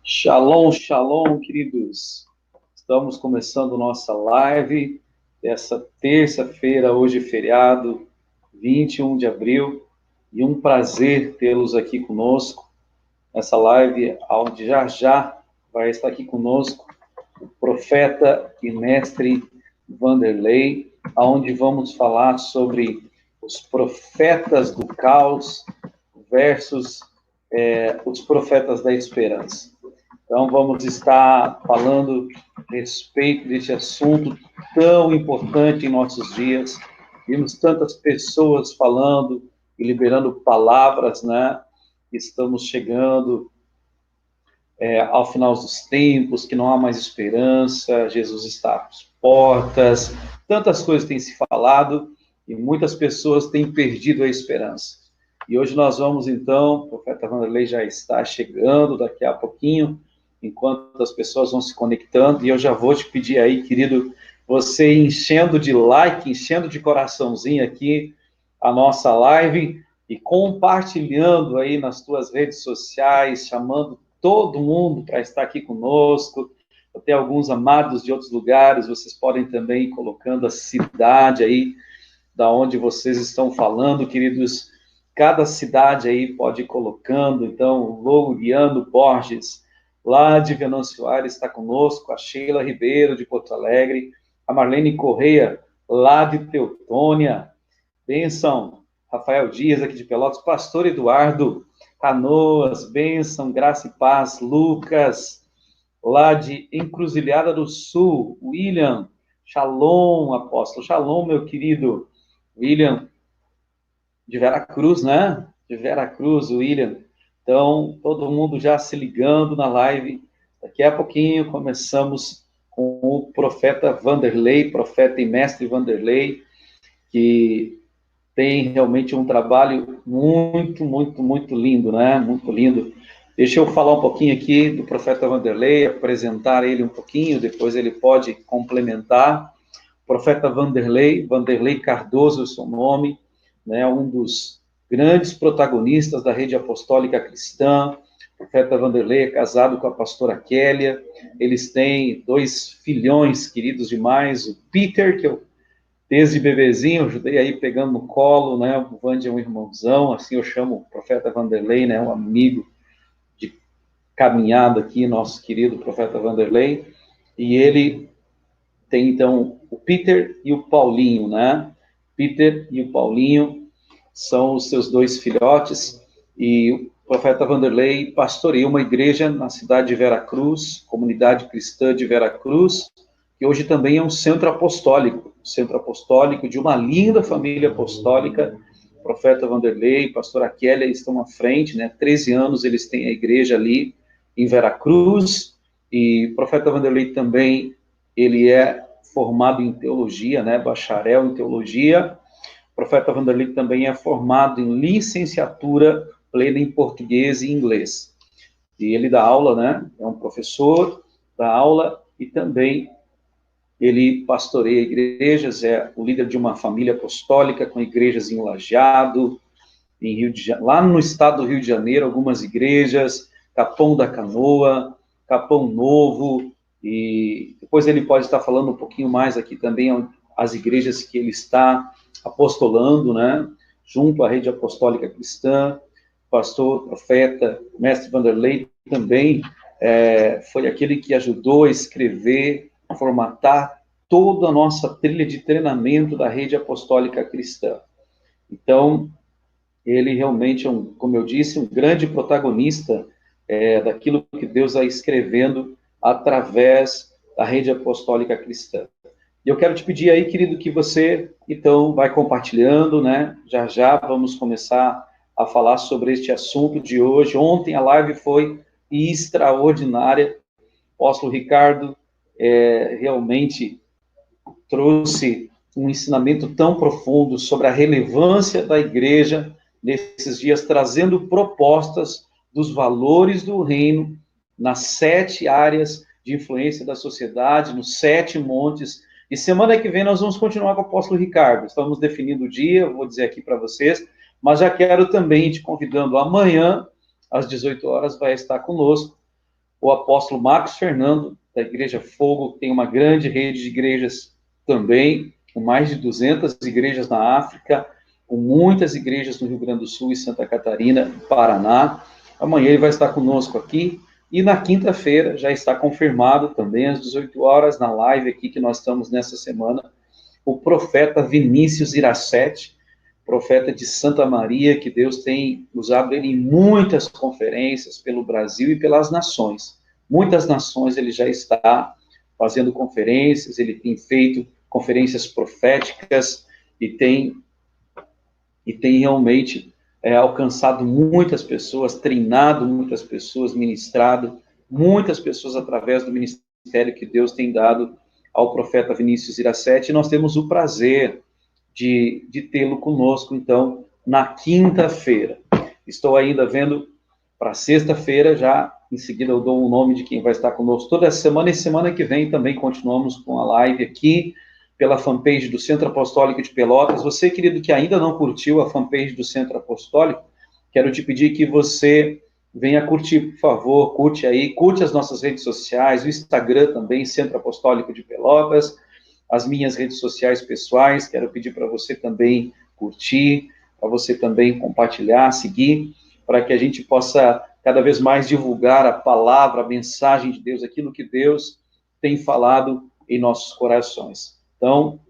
Shalom, shalom, queridos. Estamos começando nossa live dessa terça-feira, hoje feriado, 21 de abril, e um prazer tê-los aqui conosco. Essa live, onde já vai estar aqui conosco o profeta e mestre Vanderlei, onde vamos falar sobre os profetas do caos versus os profetas da esperança. Então, vamos estar falando a respeito desse assunto tão importante em nossos dias. Vimos tantas pessoas falando e liberando palavras, né? Estamos chegando ao final dos tempos, que não há mais esperança, Jesus está às portas, tantas coisas têm se falado e muitas pessoas têm perdido a esperança. E hoje nós vamos, então, o profeta Vanderlei já está chegando daqui a pouquinho, enquanto as pessoas vão se conectando, e eu já vou te pedir aí, querido, você enchendo de like, enchendo de coraçãozinho aqui a nossa live e compartilhando aí nas tuas redes sociais, chamando todo mundo para estar aqui conosco. Até alguns amados de outros lugares, vocês podem também ir colocando a cidade aí da onde vocês estão falando, queridos. Cada cidade aí pode ir colocando. Então, Loureano Borges, lá de Venâncio Aires, está conosco, a Sheila Ribeiro, de Porto Alegre, a Marlene Correia, lá de Teutônia, bênção, Rafael Dias, aqui de Pelotas, Pastor Eduardo, Canoas, bênção, graça e paz, Lucas, lá de Encruzilhada do Sul, William, Shalom, apóstolo, Shalom, meu querido, William, de Veracruz, né? De Veracruz, William. Então, todo mundo já se ligando na live. Daqui a pouquinho começamos com o profeta Vanderlei, profeta e mestre Vanderlei, que tem realmente um trabalho muito lindo, né? Muito lindo. Deixa eu falar um pouquinho aqui do profeta Vanderlei, apresentar ele um pouquinho, depois ele pode complementar. O profeta Vanderlei, Vanderlei Cardoso é o seu nome, né? Um dos grandes protagonistas da rede apostólica cristã. O profeta Vanderlei é casado com a pastora Kélia. Eles têm 2 filhões queridos demais, o Peter, que eu desde bebezinho, ajudei aí pegando no colo, né? O Vandy é um irmãozão, assim eu chamo o profeta Vanderlei, né? Um amigo de caminhada aqui, nosso querido profeta Vanderlei. E ele tem, então, o Peter e o Paulinho, né? Peter e o Paulinho são os seus 2 filhotes. E o profeta Vanderlei pastoreia uma igreja na cidade de Veracruz, comunidade cristã de Veracruz, que hoje também é um centro apostólico de uma linda família apostólica. O profeta Vanderlei, pastora Kélia estão à frente, né? 13 anos eles têm a igreja ali em Veracruz, e o profeta Vanderlei também, ele é formado em teologia, né? Bacharel em teologia. O profeta Vanderlei também é formado em licenciatura plena em português e inglês. E ele dá aula, né? É um professor, dá aula e também ele pastoreia igrejas, é o líder de uma família apostólica com igrejas em Lajeado, em lá no estado do Rio de Janeiro, algumas igrejas, Capão da Canoa, Capão Novo, e depois ele pode estar falando um pouquinho mais aqui também as igrejas que ele está apostolando, né, junto à rede apostólica cristã. Pastor, profeta, mestre Vanderlei também foi aquele que ajudou a escrever, a formatar toda a nossa trilha de treinamento da rede apostólica cristã. Então, ele realmente é, como eu disse, um grande protagonista daquilo que Deus está escrevendo através da rede apostólica cristã. E eu quero te pedir aí, querido, que você, então, vai compartilhando, né? Já vamos começar a falar sobre este assunto de hoje. Ontem a live foi extraordinária. O apóstolo Ricardo realmente trouxe um ensinamento tão profundo sobre a relevância da igreja nesses dias, trazendo propostas dos valores do reino nas 7 áreas de influência da sociedade, nos 7 montes. E semana que vem nós vamos continuar com o apóstolo Ricardo. Estamos definindo o dia, eu vou dizer aqui para vocês, mas já quero também te convidando amanhã, às 18 horas, vai estar conosco o apóstolo Marcos Fernando, da Igreja Fogo, tem uma grande rede de igrejas também, com mais de 200 igrejas na África, com muitas igrejas no Rio Grande do Sul e Santa Catarina, Paraná. Amanhã ele vai estar conosco aqui, e na quinta-feira já está confirmado também às 18 horas, na live aqui que nós estamos nessa semana, o profeta Vinícius Iracete, profeta de Santa Maria, que Deus tem usado ele em muitas conferências pelo Brasil e pelas nações. Muitas nações ele já está fazendo conferências, ele tem feito conferências proféticas e tem realmente alcançado muitas pessoas, treinado muitas pessoas, ministrado muitas pessoas através do ministério que Deus tem dado ao profeta Vinícius Iracete, e nós temos o prazer de tê-lo conosco, então, na quinta-feira. Estou ainda vendo para sexta-feira, já em seguida eu dou o nome de quem vai estar conosco toda essa semana, e semana que vem também continuamos com a live aqui, pela fanpage do Centro Apostólico de Pelotas. Você, querido, que ainda não curtiu a fanpage do Centro Apostólico, quero te pedir que você venha curtir, por favor, curte aí, curte as nossas redes sociais, o Instagram também, Centro Apostólico de Pelotas, as minhas redes sociais pessoais, quero pedir para você também curtir, para você também compartilhar, seguir, para que a gente possa cada vez mais divulgar a palavra, a mensagem de Deus, aquilo que Deus tem falado em nossos corações. Então,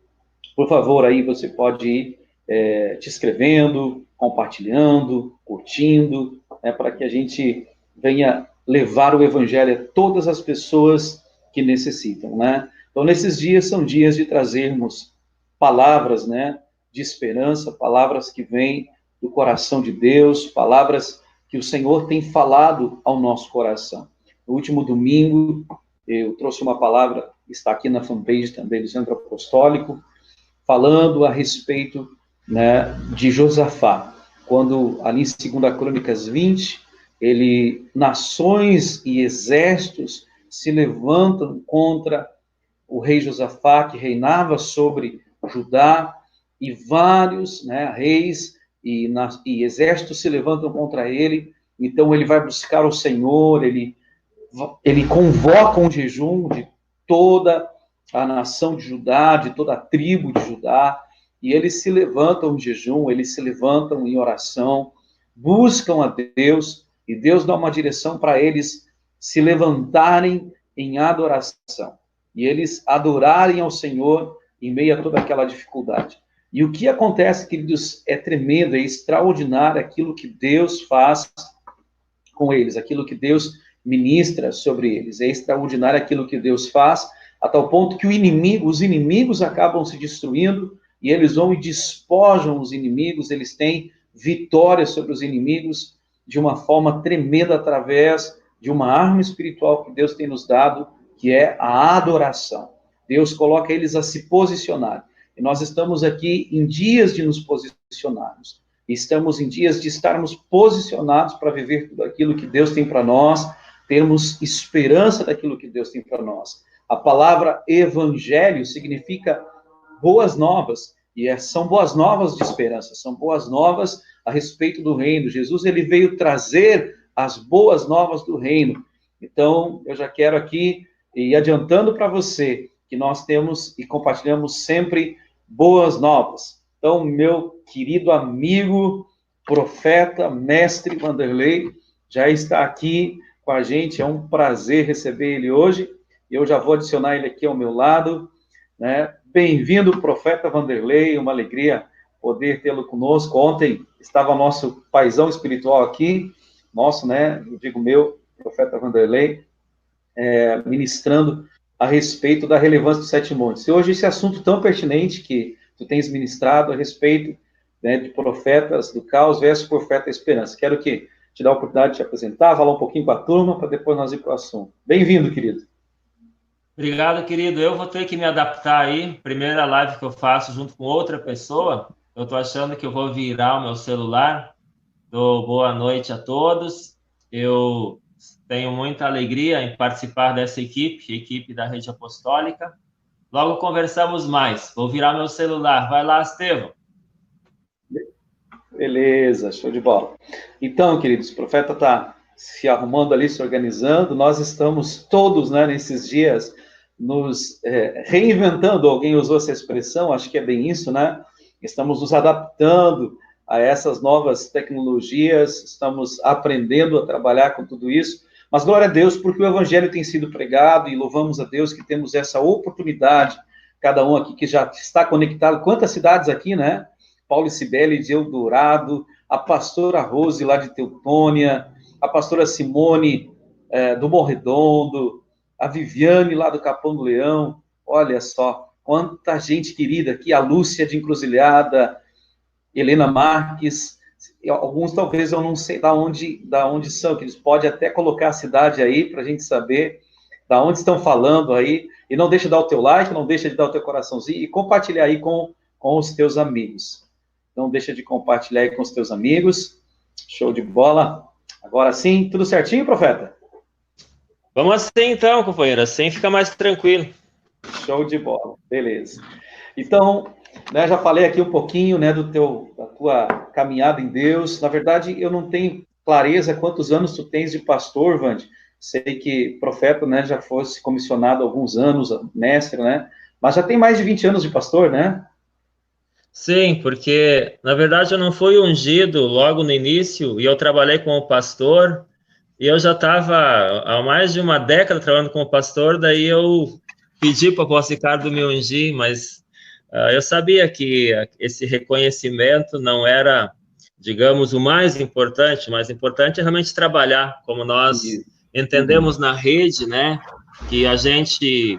por favor, aí você pode ir te inscrevendo, compartilhando, curtindo, para que a gente venha levar o evangelho a todas as pessoas que necessitam, né? Então, nesses dias são dias de trazermos palavras, né, de esperança, palavras que vêm do coração de Deus, palavras que o Senhor tem falado ao nosso coração. No último domingo, eu trouxe uma palavra, está aqui na fanpage também do Centro Apostólico, falando a respeito, né, de Josafá, quando ali em 2 Crônicas 20, nações e exércitos se levantam contra o rei Josafá, que reinava sobre Judá, e vários, né, reis e exércitos se levantam contra ele. Então ele vai buscar o Senhor, ele convoca um jejum de toda a nação de Judá, de toda a tribo de Judá, e eles se levantam em jejum, eles se levantam em oração, buscam a Deus, e Deus dá uma direção para eles se levantarem em adoração, e eles adorarem ao Senhor em meio a toda aquela dificuldade. E o que acontece, queridos, é tremendo, é extraordinário aquilo que Deus faz com eles, aquilo que Deus ministra sobre eles, é extraordinário aquilo que Deus faz, a tal ponto que os inimigos acabam se destruindo, e eles vão e despojam os inimigos, eles têm vitória sobre os inimigos de uma forma tremenda através de uma arma espiritual que Deus tem nos dado, que é a adoração. Deus coloca eles a se posicionar. E nós estamos aqui em dias de nos posicionarmos. Estamos em dias de estarmos posicionados para viver tudo aquilo que Deus tem para nós, termos esperança daquilo que Deus tem para nós. A palavra evangelho significa boas novas, e são boas novas de esperança, são boas novas a respeito do reino. Jesus, ele veio trazer as boas novas do reino. Então, eu já quero aqui ir adiantando para você que nós temos e compartilhamos sempre boas novas. Então, meu querido amigo, profeta, mestre Vanderlei, já está aqui com a gente, é um prazer receber ele hoje, eu já vou adicionar ele aqui ao meu lado, né? Bem-vindo, profeta Vanderlei, uma alegria poder tê-lo conosco. Ontem estava nosso paizão espiritual aqui, nosso, né, eu digo meu, profeta Vanderlei, ministrando a respeito da relevância dos 7 montes. E hoje esse assunto tão pertinente que tu tens ministrado a respeito, né, de profetas do caos versus profeta da esperança. Quero te dar a oportunidade de te apresentar, falar um pouquinho com a turma, para depois nós ir para o assunto. Bem-vindo, querido. Obrigado, querido. Eu vou ter que me adaptar aí. Primeira live que eu faço junto com outra pessoa. Eu estou achando que eu vou virar o meu celular. Dou boa noite a todos. Eu tenho muita alegria em participar dessa equipe da Rede Apostólica. Logo conversamos mais. Vou virar meu celular. Vai lá, Estevão. Beleza, show de bola. Então, queridos, o profeta está se arrumando ali, se organizando. Nós estamos todos, né, nesses dias, nos reinventando. Alguém usou essa expressão, acho que é bem isso, né? Estamos nos adaptando a essas novas tecnologias, estamos aprendendo a trabalhar com tudo isso. Mas glória a Deus, porque o evangelho tem sido pregado e louvamos a Deus que temos essa oportunidade, cada um aqui que já está conectado. Quantas cidades aqui, né? Paulo e Cibele de Eldorado, a pastora Rose lá de Teutônia, a pastora Simone do Morredondo, a Viviane lá do Capão do Leão. Olha só, quanta gente querida aqui, a Lúcia de Encruzilhada, Helena Marques, alguns talvez eu não sei da onde são, que eles podem até colocar a cidade aí para a gente saber da onde estão falando aí, e não deixa de dar o teu like, não deixa de dar o teu coraçãozinho e compartilhar aí com os teus amigos. Não deixa de compartilhar aí com os teus amigos. Show de bola. Agora sim, tudo certinho, profeta? Vamos assim então, companheiro, assim fica mais tranquilo. Show de bola, beleza. Então, né, já falei aqui um pouquinho, né, da tua caminhada em Deus. Na verdade, eu não tenho clareza quantos anos tu tens de pastor, Vande. Sei que profeta, né, já fosse comissionado há alguns anos, mestre, né? Mas já tem mais de 20 anos de pastor, né? Sim, porque na verdade eu não fui ungido logo no início e eu trabalhei como pastor e eu já estava há mais de uma década trabalhando como pastor, daí eu pedi para o apóstolo Ricardo me ungir, mas eu sabia que esse reconhecimento não era, digamos, o mais importante é realmente trabalhar, como nós entendemos na rede, né, que a gente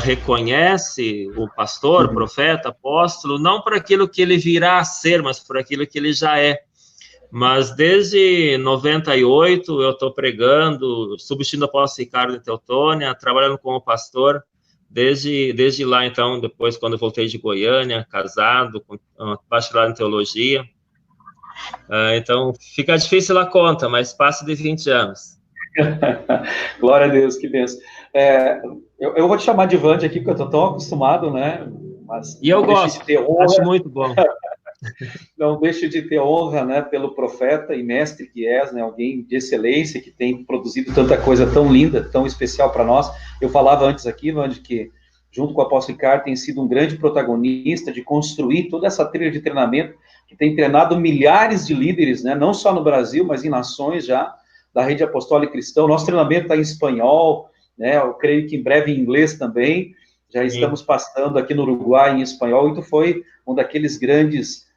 reconhece o pastor, profeta, apóstolo, não por aquilo que ele virá a ser, mas por aquilo que ele já é. Mas desde 98 eu estou pregando, substituindo o apóstolo Ricardo em Teutônia, trabalhando como pastor, desde lá, então, depois quando eu voltei de Goiânia, casado, com bacharelado em teologia. Então, fica difícil a conta, mas passa de 20 anos. Glória a Deus, que benção. Eu vou te chamar de Vande aqui, porque eu estou tão acostumado, né? Mas e eu gosto, acho muito bom. Não deixe de ter honra, né, pelo profeta e mestre que és, né, alguém de excelência que tem produzido tanta coisa tão linda, tão especial para nós. Eu falava antes aqui, Vande, que junto com o apóstolo Ricardo tem sido um grande protagonista de construir toda essa trilha de treinamento que tem treinado milhares de líderes, né, não só no Brasil, mas em nações já, da rede apostólica cristã. Nosso treinamento está em espanhol, né, eu creio que em breve em inglês também. Já estamos passando aqui no Uruguai em espanhol, e tu foi um daqueles grandes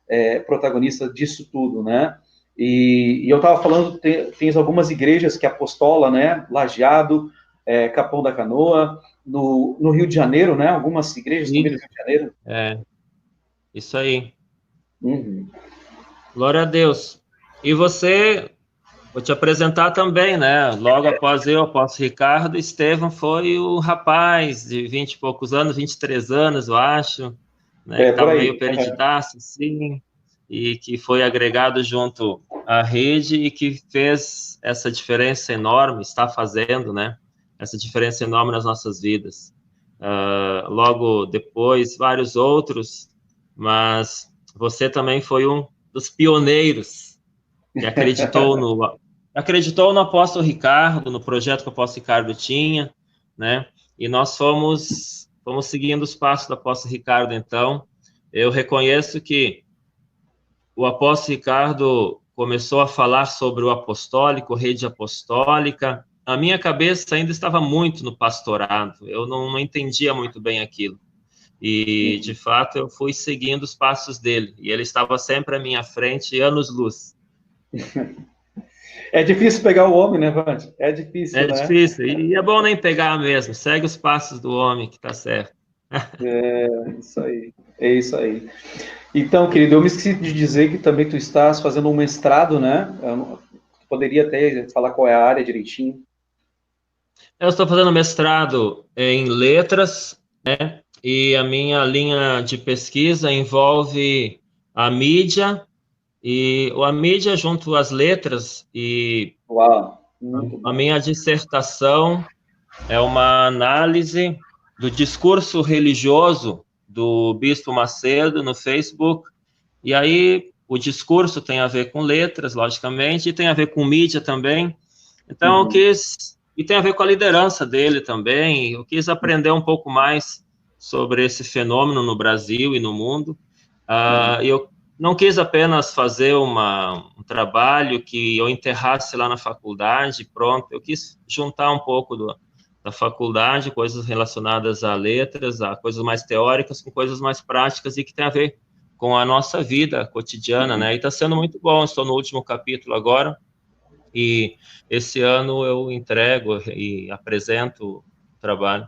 protagonistas disso tudo, né? E eu estava falando, tem algumas igrejas que apostola, né? Lajeado, Capão da Canoa, no Rio de Janeiro, né? Algumas igrejas também do Rio de Janeiro. Isso aí. Glória a Deus. E você, vou te apresentar também, né? Logo após eu, apóstolo Ricardo, Estevão foi o rapaz de 20 e poucos anos, 23 anos, eu acho, né? Que estava meio perdidaço, assim, e que foi agregado junto à rede e que fez essa diferença enorme, está fazendo, né? Essa diferença enorme nas nossas vidas. Logo depois, vários outros, mas você também foi um dos pioneiros que acreditou no apóstolo Ricardo, no projeto que o apóstolo Ricardo tinha, né? E nós fomos seguindo os passos do apóstolo Ricardo, então. Eu reconheço que o apóstolo Ricardo começou a falar sobre o apostólico, rede apostólica. A minha cabeça ainda estava muito no pastorado, eu não entendia muito bem aquilo. E, de fato, eu fui seguindo os passos dele, e ele estava sempre à minha frente, anos-luz. É difícil pegar o homem, né, Vande? É difícil, né? É difícil, e é bom nem pegar mesmo, segue os passos do homem, que está certo. É isso aí. Então, querido, eu me esqueci de dizer que também tu estás fazendo um mestrado, né? Tu poderia até falar qual é a área direitinho? Eu estou fazendo mestrado em letras, né? E a minha linha de pesquisa envolve a mídia e a mídia junto às letras, e Uau, a minha dissertação é uma análise do discurso religioso do Bispo Macedo no Facebook. E aí o discurso tem a ver com letras, logicamente, e tem a ver com mídia também. Então, eu quis, e tem a ver com a liderança dele também, eu quis aprender um pouco mais sobre esse fenômeno no Brasil e no mundo. Eu não quis apenas fazer um trabalho que eu enterrasse lá na faculdade, pronto. Eu quis juntar um pouco da faculdade, coisas relacionadas a letras, a coisas mais teóricas, com coisas mais práticas e que tem a ver com a nossa vida cotidiana, né? E está sendo muito bom. Estou no último capítulo agora e esse ano eu entrego e apresento o trabalho.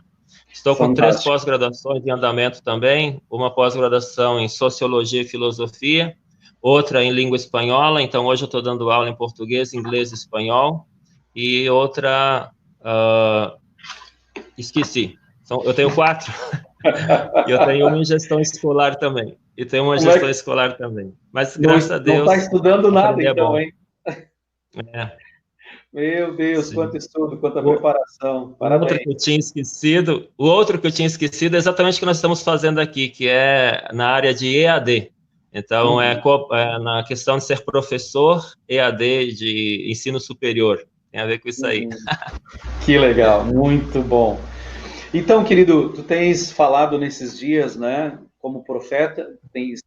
Estou com 3 pós-graduações em andamento também, uma pós-graduação em Sociologia e Filosofia, outra em Língua Espanhola, então hoje eu estou dando aula em português, inglês e espanhol, e outra, esqueci, eu tenho 4, e eu tenho uma em gestão escolar também, mas graças a Deus... Não está estudando nada então, hein? É. Meu Deus, Sim. Quanto estudo, quanta preparação. Parabéns. O outro que eu tinha esquecido é exatamente o que nós estamos fazendo aqui, que é na área de EAD. Então, é na questão de ser professor EAD de ensino superior. Tem a ver com isso aí. Que legal, muito bom. Então, querido, tu tens falado nesses dias, né, como profeta, tens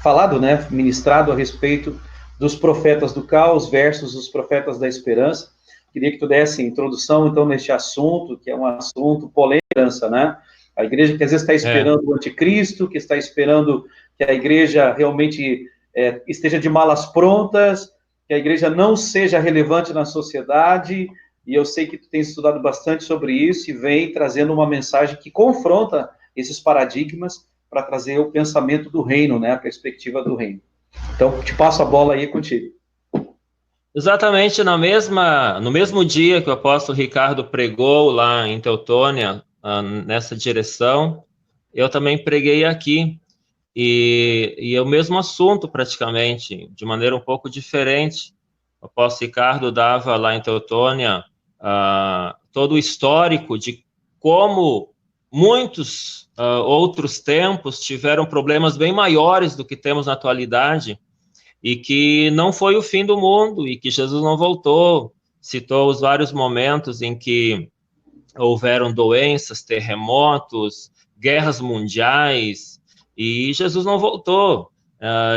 falado, né, ministrado a respeito dos profetas do caos versus os profetas da esperança. Queria que tu desse introdução, então, neste assunto, que é um assunto polêmico, né? A igreja que às vezes está esperando o anticristo, que está esperando que a igreja realmente esteja de malas prontas, que a igreja não seja relevante na sociedade, e eu sei que tu tens estudado bastante sobre isso e vem trazendo uma mensagem que confronta esses paradigmas para trazer o pensamento do reino, né? A perspectiva do reino. Então, te passo a bola aí contigo. Exatamente no mesmo dia que o apóstolo Ricardo pregou lá em Teutônia, nessa direção, eu também preguei aqui, e é o mesmo assunto praticamente, de maneira um pouco diferente. O apóstolo Ricardo dava lá em Teutônia todo o histórico de como muitos outros tempos tiveram problemas bem maiores do que temos na atualidade, e que não foi o fim do mundo, e que Jesus não voltou. Citou os vários momentos em que houveram doenças, terremotos, guerras mundiais, e Jesus não voltou.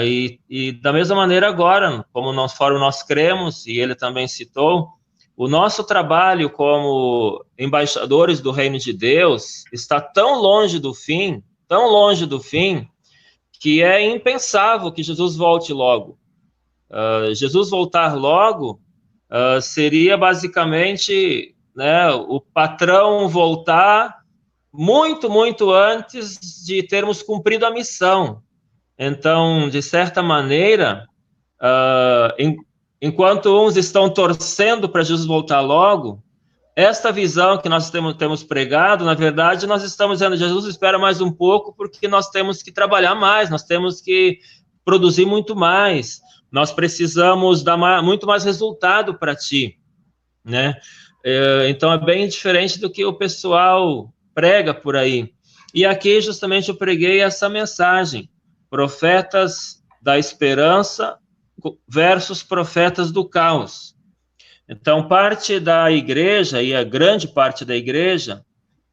E da mesma maneira agora, como nós cremos, e ele também citou, o nosso trabalho como embaixadores do reino de Deus está tão longe do fim, que é impensável que Jesus volte logo. Jesus voltar logo seria basicamente, né, o patrão voltar muito, muito antes de termos cumprido a missão. Então, de certa maneira, enquanto uns estão torcendo para Jesus voltar logo, esta visão que nós temos pregado, na verdade, nós estamos dizendo, Jesus espera mais um pouco, porque nós temos que trabalhar mais, nós temos que produzir muito mais, nós precisamos dar muito mais resultado para ti, né? Então, é bem diferente do que o pessoal prega por aí. E aqui, justamente, eu preguei essa mensagem, profetas da esperança versus profetas do caos. Então, parte da igreja, e a grande parte da igreja,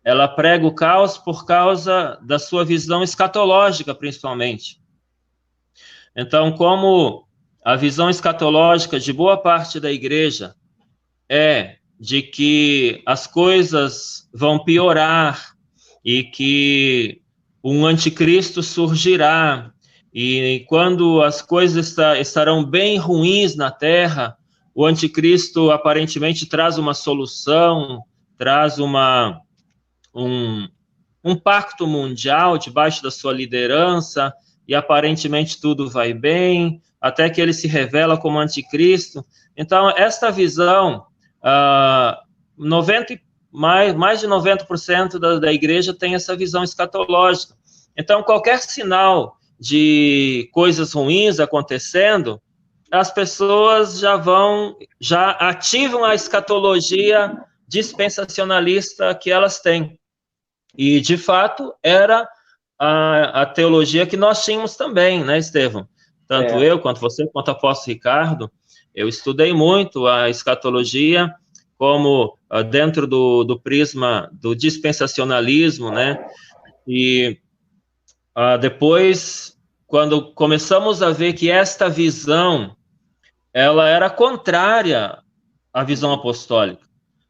ela prega o caos por causa da sua visão escatológica, principalmente. Então, como a visão escatológica de boa parte da igreja é de que as coisas vão piorar e que um anticristo surgirá, e quando as coisas estarão bem ruins na terra, o anticristo aparentemente traz uma solução, traz um pacto mundial debaixo da sua liderança, e aparentemente tudo vai bem, até que ele se revela como anticristo. Então, esta visão, mais de 90% da igreja tem essa visão escatológica. Então, qualquer sinal de coisas ruins acontecendo, as pessoas já ativam a escatologia dispensacionalista que elas têm. E, de fato, era a teologia que nós tínhamos também, né, Estevão? Tanto eu, quanto você, quanto o apóstolo Ricardo. Eu estudei muito a escatologia como dentro do prisma do dispensacionalismo, né? E depois, quando começamos a ver que esta visão, ela era contrária à visão apostólica.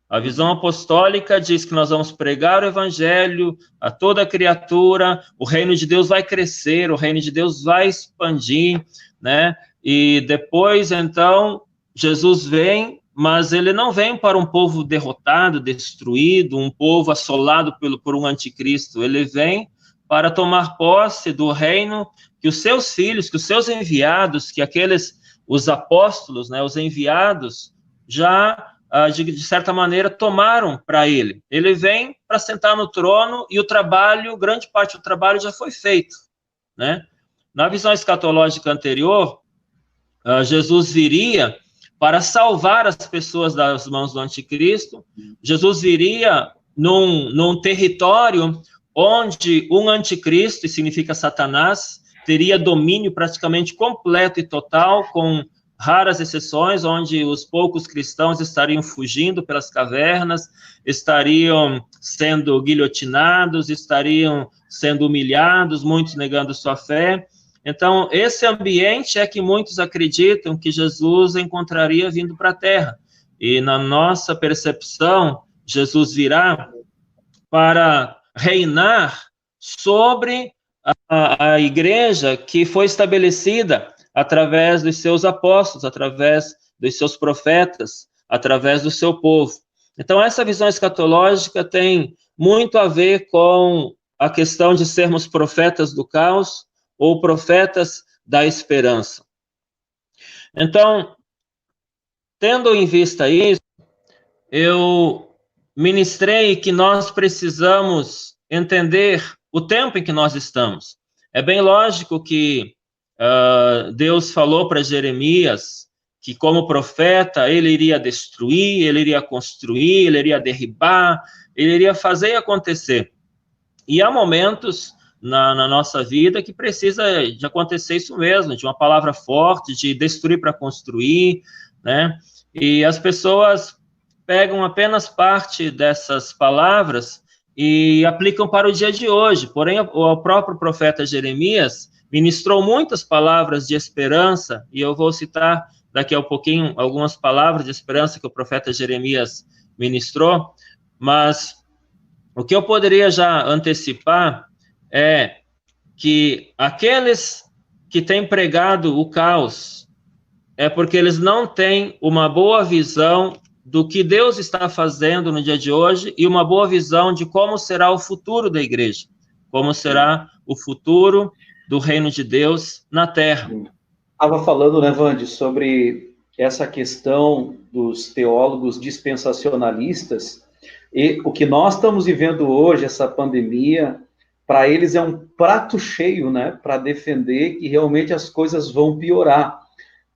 A visão apostólica diz que nós vamos pregar o evangelho a toda criatura, o reino de Deus vai crescer, o reino de Deus vai expandir, né? E depois, então, Jesus vem, mas ele não vem para um povo derrotado, destruído, um povo assolado por um anticristo. Ele vem para tomar posse do reino que os seus filhos, que os seus enviados, que os apóstolos, né, os enviados, já de certa maneira, tomaram para ele. Ele vem para sentar no trono e o trabalho, grande parte do trabalho já foi feito, né? Na visão escatológica anterior, Jesus viria para salvar as pessoas das mãos do anticristo. Jesus viria num território onde um anticristo, que significa Satanás, teria domínio praticamente completo e total, com raras exceções, onde os poucos cristãos estariam fugindo pelas cavernas, estariam sendo guilhotinados, estariam sendo humilhados, muitos negando sua fé. Então, esse ambiente é que muitos acreditam que Jesus encontraria vindo para a Terra. E na nossa percepção, Jesus virá para reinar sobre a igreja que foi estabelecida através dos seus apóstolos, através dos seus profetas, através do seu povo. Então, essa visão escatológica tem muito a ver com a questão de sermos profetas do caos ou profetas da esperança. Então, tendo em vista isso, eu ministrei que nós precisamos entender o tempo em que nós estamos. É bem lógico que Deus falou para Jeremias que, como profeta, ele iria destruir, ele iria construir, ele iria derribar, ele iria fazer acontecer. E há momentos na nossa vida que precisa de acontecer isso mesmo, de uma palavra forte, de destruir para construir, né? E as pessoas pegam apenas parte dessas palavras e aplicam para o dia de hoje. Porém, o próprio profeta Jeremias ministrou muitas palavras de esperança, e eu vou citar daqui a pouquinho algumas palavras de esperança que o profeta Jeremias ministrou, mas o que eu poderia já antecipar é que aqueles que têm pregado o caos é porque eles não têm uma boa visão do que Deus está fazendo no dia de hoje e uma boa visão de como será o futuro da igreja, como será o futuro do reino de Deus na terra. Estava falando, né, Vande, sobre essa questão dos teólogos dispensacionalistas, e o que nós estamos vivendo hoje, essa pandemia, para eles é um prato cheio, né, para defender que realmente as coisas vão piorar,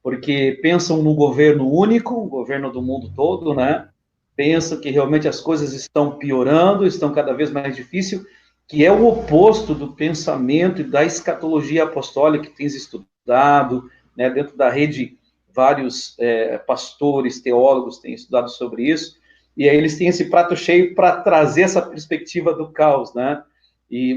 porque pensam no governo único, o governo do mundo todo, né, pensam que realmente as coisas estão piorando, estão cada vez mais difíceis, que é o oposto do pensamento e da escatologia apostólica que tens estudado, né, dentro da rede, vários pastores, teólogos têm estudado sobre isso, e aí eles têm esse prato cheio para trazer essa perspectiva do caos, né?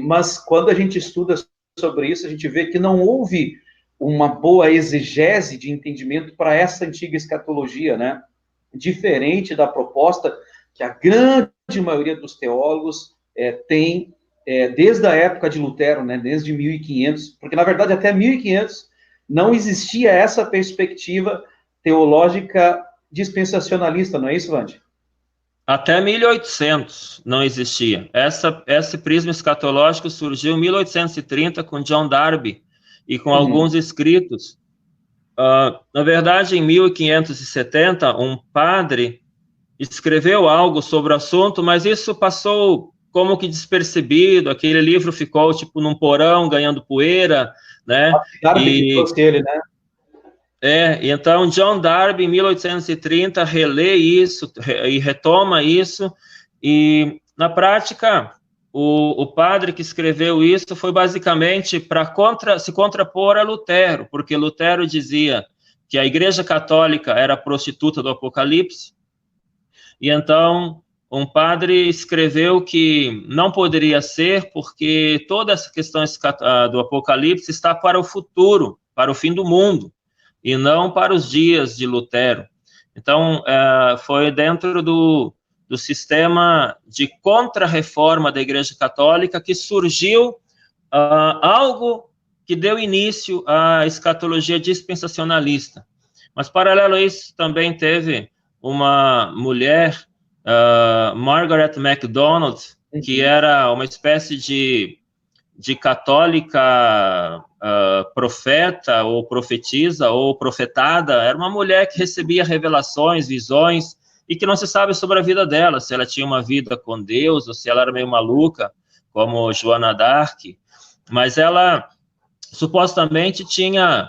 Mas quando a gente estuda sobre isso, a gente vê que não houve uma boa exegese de entendimento para essa antiga escatologia, né? Diferente da proposta que a grande maioria dos teólogos tem desde a época de Lutero, né? Desde 1500, porque na verdade até 1500 não existia essa perspectiva teológica dispensacionalista, não é isso, Vande? Até 1800 não existia. Esse prisma escatológico surgiu em 1830 com John Darby e com alguns escritos. Na verdade, em 1570, um padre escreveu algo sobre o assunto, mas isso passou como que despercebido. Aquele livro ficou tipo num porão, ganhando poeira, né? Que trouxe ele, né? Então John Darby, em 1830, relê isso e retoma isso, e na prática, o padre que escreveu isso foi basicamente para se contrapor a Lutero, porque Lutero dizia que a Igreja Católica era a prostituta do Apocalipse, e então um padre escreveu que não poderia ser, porque toda essa questão do Apocalipse está para o futuro, para o fim do mundo, e não para os dias de Lutero. Então, foi dentro do sistema de contra-reforma da Igreja Católica que surgiu algo que deu início à escatologia dispensacionalista. Mas, paralelo a isso, também teve uma mulher, Margaret MacDonald, que era uma espécie de católica profeta, ou profetisa, ou profetada. Era uma mulher que recebia revelações, visões, e que não se sabe sobre a vida dela, se ela tinha uma vida com Deus, ou se ela era meio maluca, como Joana d'Arc. Mas ela supostamente tinha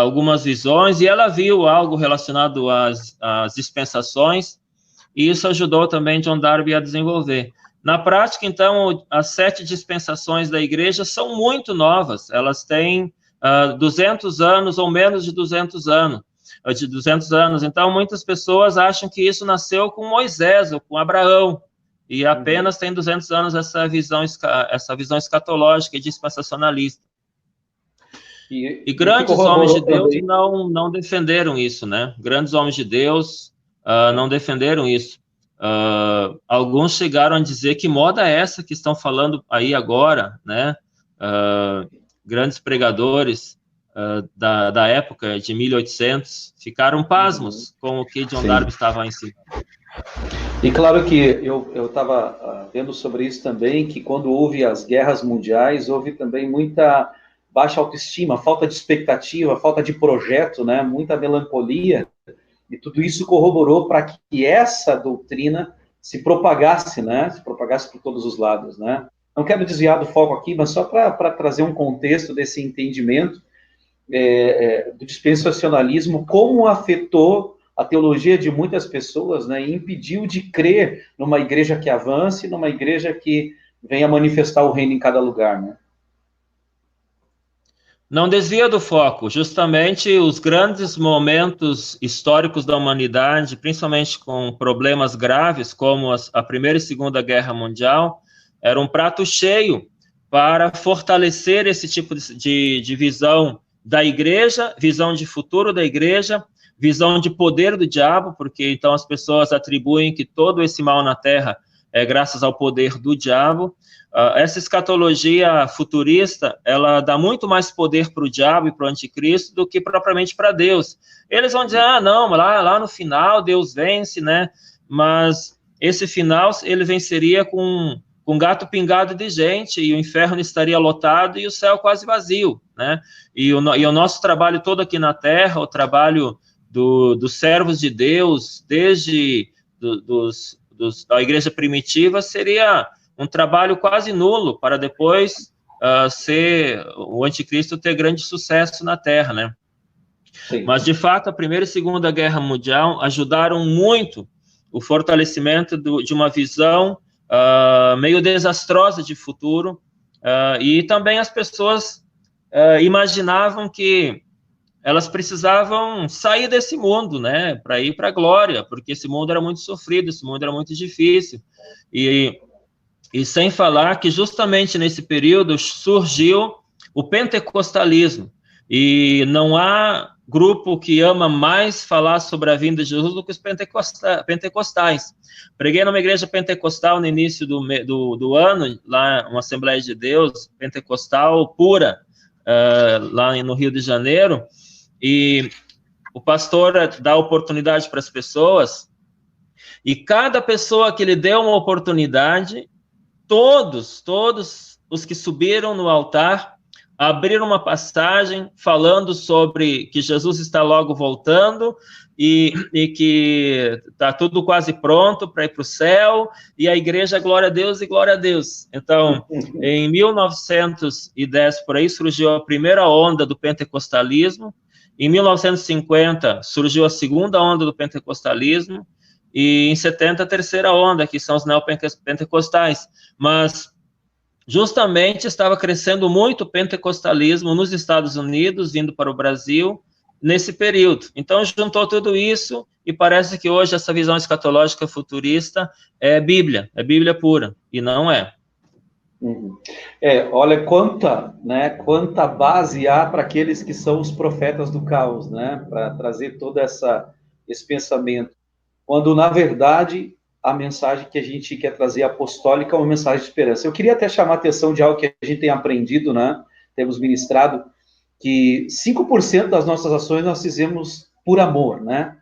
algumas visões, e ela viu algo relacionado às dispensações, e isso ajudou também John Darby a desenvolver. Na prática, então, as 7 dispensações da igreja são muito novas, elas têm 200 anos ou menos de 200 anos, então muitas pessoas acham que isso nasceu com Moisés ou com Abraão, e apenas tem 200 anos essa visão escatológica e dispensacionalista. E grandes homens de Deus não defenderam isso, né? Grandes homens de Deus não defenderam isso. Alguns chegaram a dizer que moda é essa que estão falando aí agora, né? Grandes pregadores da época de 1800 ficaram pasmos com o que John Darby estava ensinando. E claro que eu estava vendo sobre isso também, que quando houve as guerras mundiais, houve também muita baixa autoestima, falta de expectativa, falta de projeto, né? Muita melancolia, e tudo isso corroborou para que essa doutrina se propagasse, né? Se propagasse por todos os lados, né? Não quero desviar do foco aqui, mas só para trazer um contexto desse entendimento do dispensacionalismo, como afetou a teologia de muitas pessoas, né? E impediu de crer numa igreja que avance, numa igreja que venha manifestar o reino em cada lugar, né? Não desvia do foco, justamente os grandes momentos históricos da humanidade, principalmente com problemas graves, como a Primeira e Segunda Guerra Mundial, era um prato cheio para fortalecer esse tipo de visão da igreja, visão de futuro da igreja, visão de poder do diabo, porque então as pessoas atribuem que todo esse mal na Terra é graças ao poder do diabo. Essa escatologia futurista, ela dá muito mais poder para o diabo e para o anticristo do que propriamente para Deus. Eles vão dizer, não, lá no final Deus vence, né? Mas esse final, ele venceria com gato pingado de gente, e o inferno estaria lotado e o céu quase vazio, né? E o nosso trabalho todo aqui na Terra, o trabalho dos servos de Deus, desde da igreja primitiva, seria um trabalho quase nulo, para depois o anticristo ter grande sucesso na Terra, né? Sim. Mas, de fato, a Primeira e Segunda Guerra Mundial ajudaram muito o fortalecimento de uma visão meio desastrosa de futuro, e também as pessoas imaginavam que elas precisavam sair desse mundo, né, para ir para a glória, porque esse mundo era muito sofrido, esse mundo era muito difícil, e sem falar que justamente nesse período surgiu o pentecostalismo, e não há grupo que ama mais falar sobre a vinda de Jesus do que os pentecostais. Preguei numa igreja pentecostal no início do ano, lá uma Assembleia de Deus pentecostal pura, lá no Rio de Janeiro, e o pastor dá oportunidade para as pessoas, e cada pessoa que lhe deu uma oportunidade, todos os que subiram no altar abriram uma passagem falando sobre que Jesus está logo voltando e que está tudo quase pronto para ir para o céu, e a igreja, glória a Deus e glória a Deus. Então, em 1910, por aí, surgiu a primeira onda do pentecostalismo. Em 1950, surgiu a segunda onda do pentecostalismo, e em 70, a terceira onda, que são os neopentecostais. Mas justamente estava crescendo muito o pentecostalismo nos Estados Unidos, vindo para o Brasil, nesse período. Então, juntou tudo isso e parece que hoje essa visão escatológica futurista é Bíblia pura, e não é. Uhum. Olha quanta base há para aqueles que são os profetas do caos, né? Para trazer todo esse pensamento. Quando, na verdade, a mensagem que a gente quer trazer apostólica é uma mensagem de esperança. Eu queria até chamar a atenção de algo que a gente tem aprendido, né? Temos ministrado, que 5% das nossas ações nós fizemos por amor, né?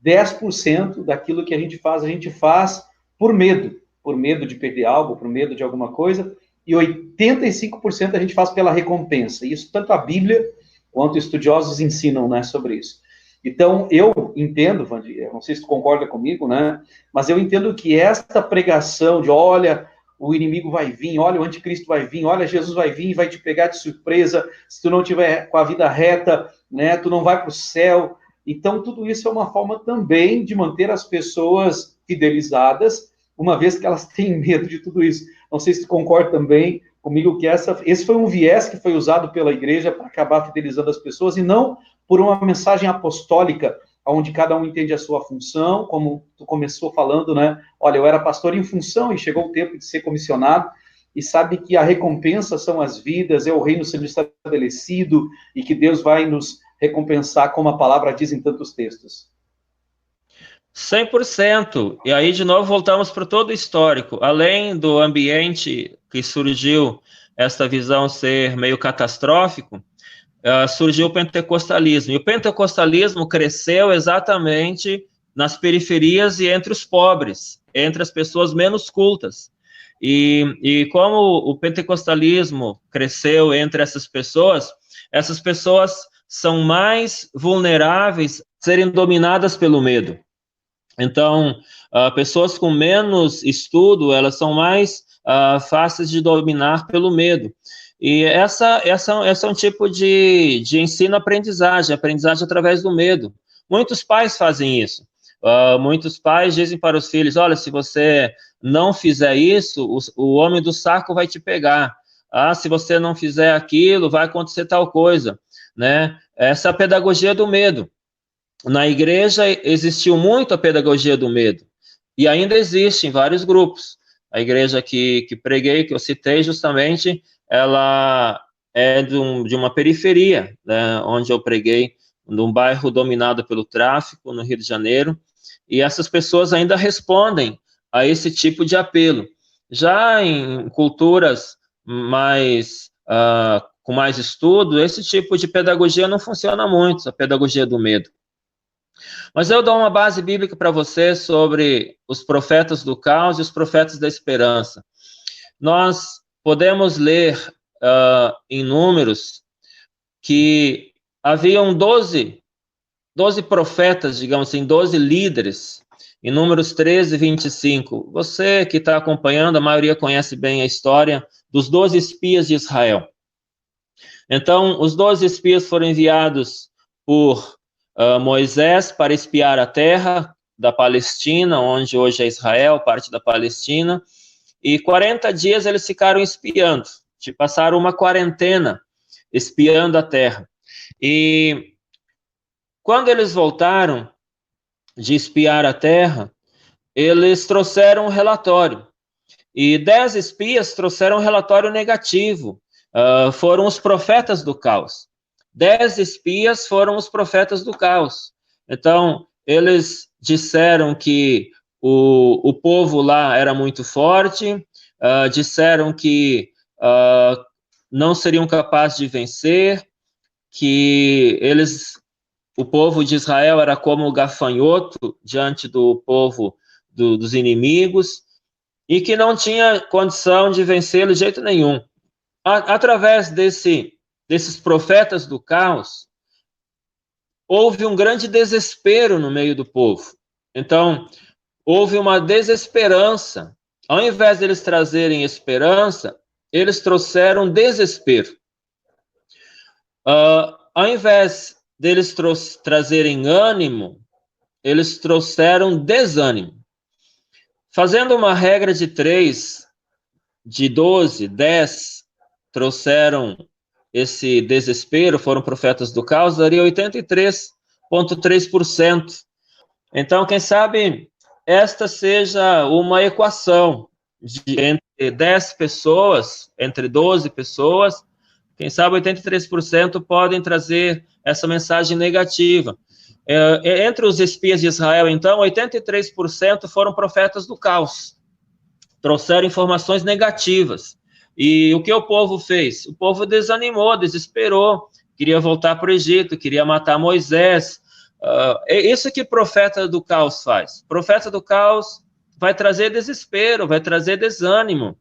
10% daquilo que a gente faz por medo de perder algo, por medo de alguma coisa, e 85% a gente faz pela recompensa. Isso tanto a Bíblia quanto estudiosos ensinam, né, sobre isso. Então, eu entendo, Vandir, não sei se tu concorda comigo, né, mas eu entendo que esta pregação de, olha, o inimigo vai vir, olha, o anticristo vai vir, olha, Jesus vai vir e vai te pegar de surpresa, se tu não tiver com a vida reta, né, tu não vai para o céu. Então, tudo isso é uma forma também de manter as pessoas fidelizadas, uma vez que elas têm medo de tudo isso. Não sei se tu concorda também comigo que esse foi um viés que foi usado pela igreja para acabar fidelizando as pessoas, e não por uma mensagem apostólica, onde cada um entende a sua função, como tu começou falando, né? Olha, eu era pastor em função e chegou o tempo de ser comissionado, e sabe que a recompensa são as vidas, é o reino sendo estabelecido, e que Deus vai nos recompensar, como a palavra diz em tantos textos. 100%. E aí, de novo, voltamos para todo o histórico. Além do ambiente que surgiu esta visão ser meio catastrófico, surgiu o pentecostalismo. E o pentecostalismo cresceu exatamente nas periferias e entre os pobres, entre as pessoas menos cultas. E como o pentecostalismo cresceu entre essas pessoas são mais vulneráveis a serem dominadas pelo medo. Então, pessoas com menos estudo, elas são mais fáceis de dominar pelo medo. E essa é um tipo de ensino-aprendizagem através do medo. Muitos pais fazem isso. Muitos pais dizem para os filhos, olha, se você não fizer isso, o homem do saco vai te pegar. Se você não fizer aquilo, vai acontecer tal coisa, né? Essa é a pedagogia do medo. Na igreja existiu muito a pedagogia do medo, e ainda existe em vários grupos. A igreja que preguei, que eu citei, justamente, ela é de uma periferia, né, onde eu preguei, num bairro dominado pelo tráfico, no Rio de Janeiro, e essas pessoas ainda respondem a esse tipo de apelo. Já em culturas com mais estudo, esse tipo de pedagogia não funciona muito, a pedagogia do medo. Mas eu dou uma base bíblica para você sobre os profetas do caos e os profetas da esperança. Nós podemos ler em Números que haviam 12 profetas, digamos assim, 12 líderes, em Números 13, 25. Você que está acompanhando, a maioria conhece bem a história dos 12 espias de Israel. Então, os 12 espias foram enviados por Moisés para espiar a terra da Palestina, onde hoje é Israel, parte da Palestina, e 40 dias eles ficaram espiando, passaram uma quarentena espiando a terra. E quando eles voltaram de espiar a terra, eles trouxeram um relatório, e 10 espias trouxeram um relatório negativo, foram os profetas do caos. 10 espias foram os profetas do caos. Então, eles disseram que o povo lá era muito forte, disseram que não seriam capazes de vencer, que o povo de Israel era como o gafanhoto diante do povo dos inimigos, e que não tinha condição de vencê-lo de jeito nenhum. Através desses profetas do caos, houve um grande desespero no meio do povo. Então, houve uma desesperança. Ao invés deles trazerem esperança, eles trouxeram desespero. Ao invés deles trazerem ânimo, eles trouxeram desânimo. Fazendo uma regra de 3, de 12, 10 trouxeram esse desespero, foram profetas do caos, daria 83 0,3%. Então, quem sabe esta seja uma equação entre 10 pessoas, entre 12 pessoas, quem sabe 83% podem trazer essa mensagem negativa. Entre os espias de Israel, então, 83% foram profetas do caos, trouxeram informações negativas. E o que o povo fez? O povo desanimou, desesperou, queria voltar para o Egito, queria matar Moisés. É isso que profeta do caos faz. Profeta do caos vai trazer desespero, vai trazer desânimo.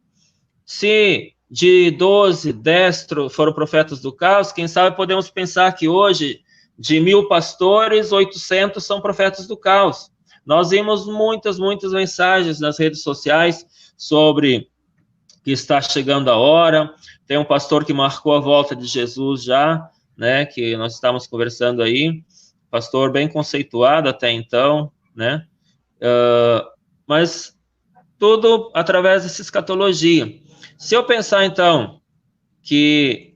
Se de 12, 10 foram profetas do caos, quem sabe podemos pensar que hoje, de 1.000 pastores, 800 são profetas do caos. Nós vimos muitas mensagens nas redes sociais sobre que está chegando a hora. Tem um pastor que marcou a volta de Jesus já, né, que nós estávamos conversando aí, pastor bem conceituado até então, né, mas tudo através dessa escatologia. Se eu pensar, então, que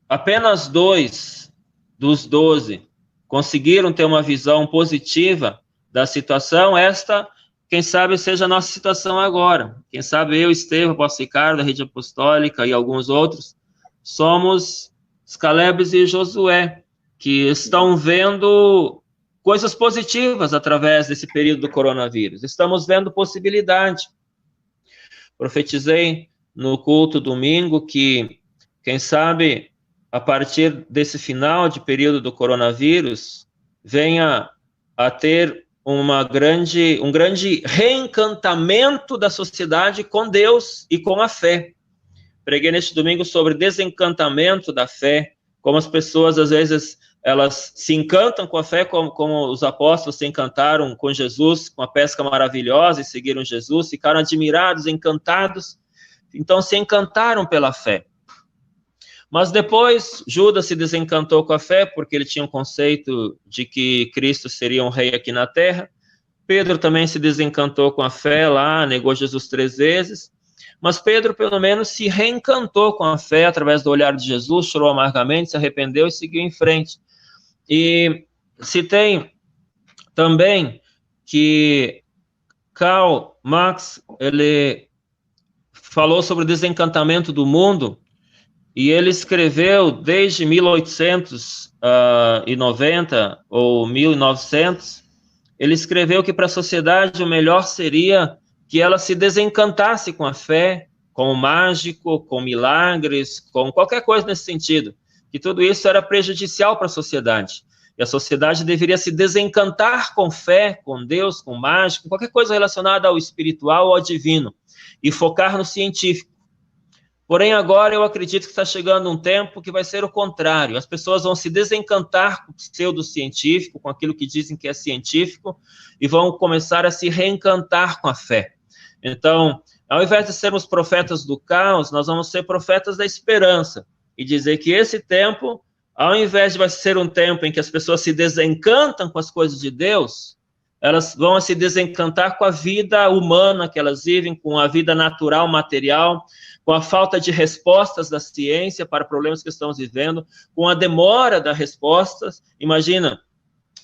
apenas 2 dos 12 conseguiram ter uma visão positiva da situação, esta, quem sabe, seja a nossa situação agora. Quem sabe eu, Estevão, Apóstolo Ricardo, da Rede Apostólica e alguns outros, somos os Calebes e Josué, que estão vendo coisas positivas através desse período do coronavírus. Estamos vendo possibilidade. Profetizei no culto domingo que, quem sabe, a partir desse final de período do coronavírus, venha a ter um grande reencantamento da sociedade com Deus e com a fé. Preguei neste domingo sobre desencantamento da fé, como as pessoas, às vezes, elas se encantam com a fé, como os apóstolos se encantaram com Jesus, com a pesca maravilhosa, e seguiram Jesus, ficaram admirados, encantados, então se encantaram pela fé. Mas depois, Judas se desencantou com a fé, porque ele tinha um conceito de que Cristo seria um rei aqui na terra. Pedro também se desencantou com a fé lá, negou Jesus 3 vezes. Mas Pedro, pelo menos, se reencantou com a fé através do olhar de Jesus, chorou amargamente, se arrependeu e seguiu em frente. E citei também que Karl Marx, ele falou sobre o desencantamento do mundo, e ele escreveu desde 1890 ou 1900, ele escreveu que para a sociedade o melhor seria que ela se desencantasse com a fé, com o mágico, com milagres, com qualquer coisa nesse sentido, que tudo isso era prejudicial para a sociedade. E a sociedade deveria se desencantar com fé, com Deus, com mágico, qualquer coisa relacionada ao espiritual ou ao divino, e focar no científico. Porém, agora eu acredito que está chegando um tempo que vai ser o contrário. As pessoas vão se desencantar com o pseudocientífico, com aquilo que dizem que é científico, e vão começar a se reencantar com a fé. Então, ao invés de sermos profetas do caos, nós vamos ser profetas da esperança, e dizer que esse tempo, ao invés de ser um tempo em que as pessoas se desencantam com as coisas de Deus, elas vão se desencantar com a vida humana que elas vivem, com a vida natural, material, com a falta de respostas da ciência para problemas que estamos vivendo, com a demora das respostas. Imagina,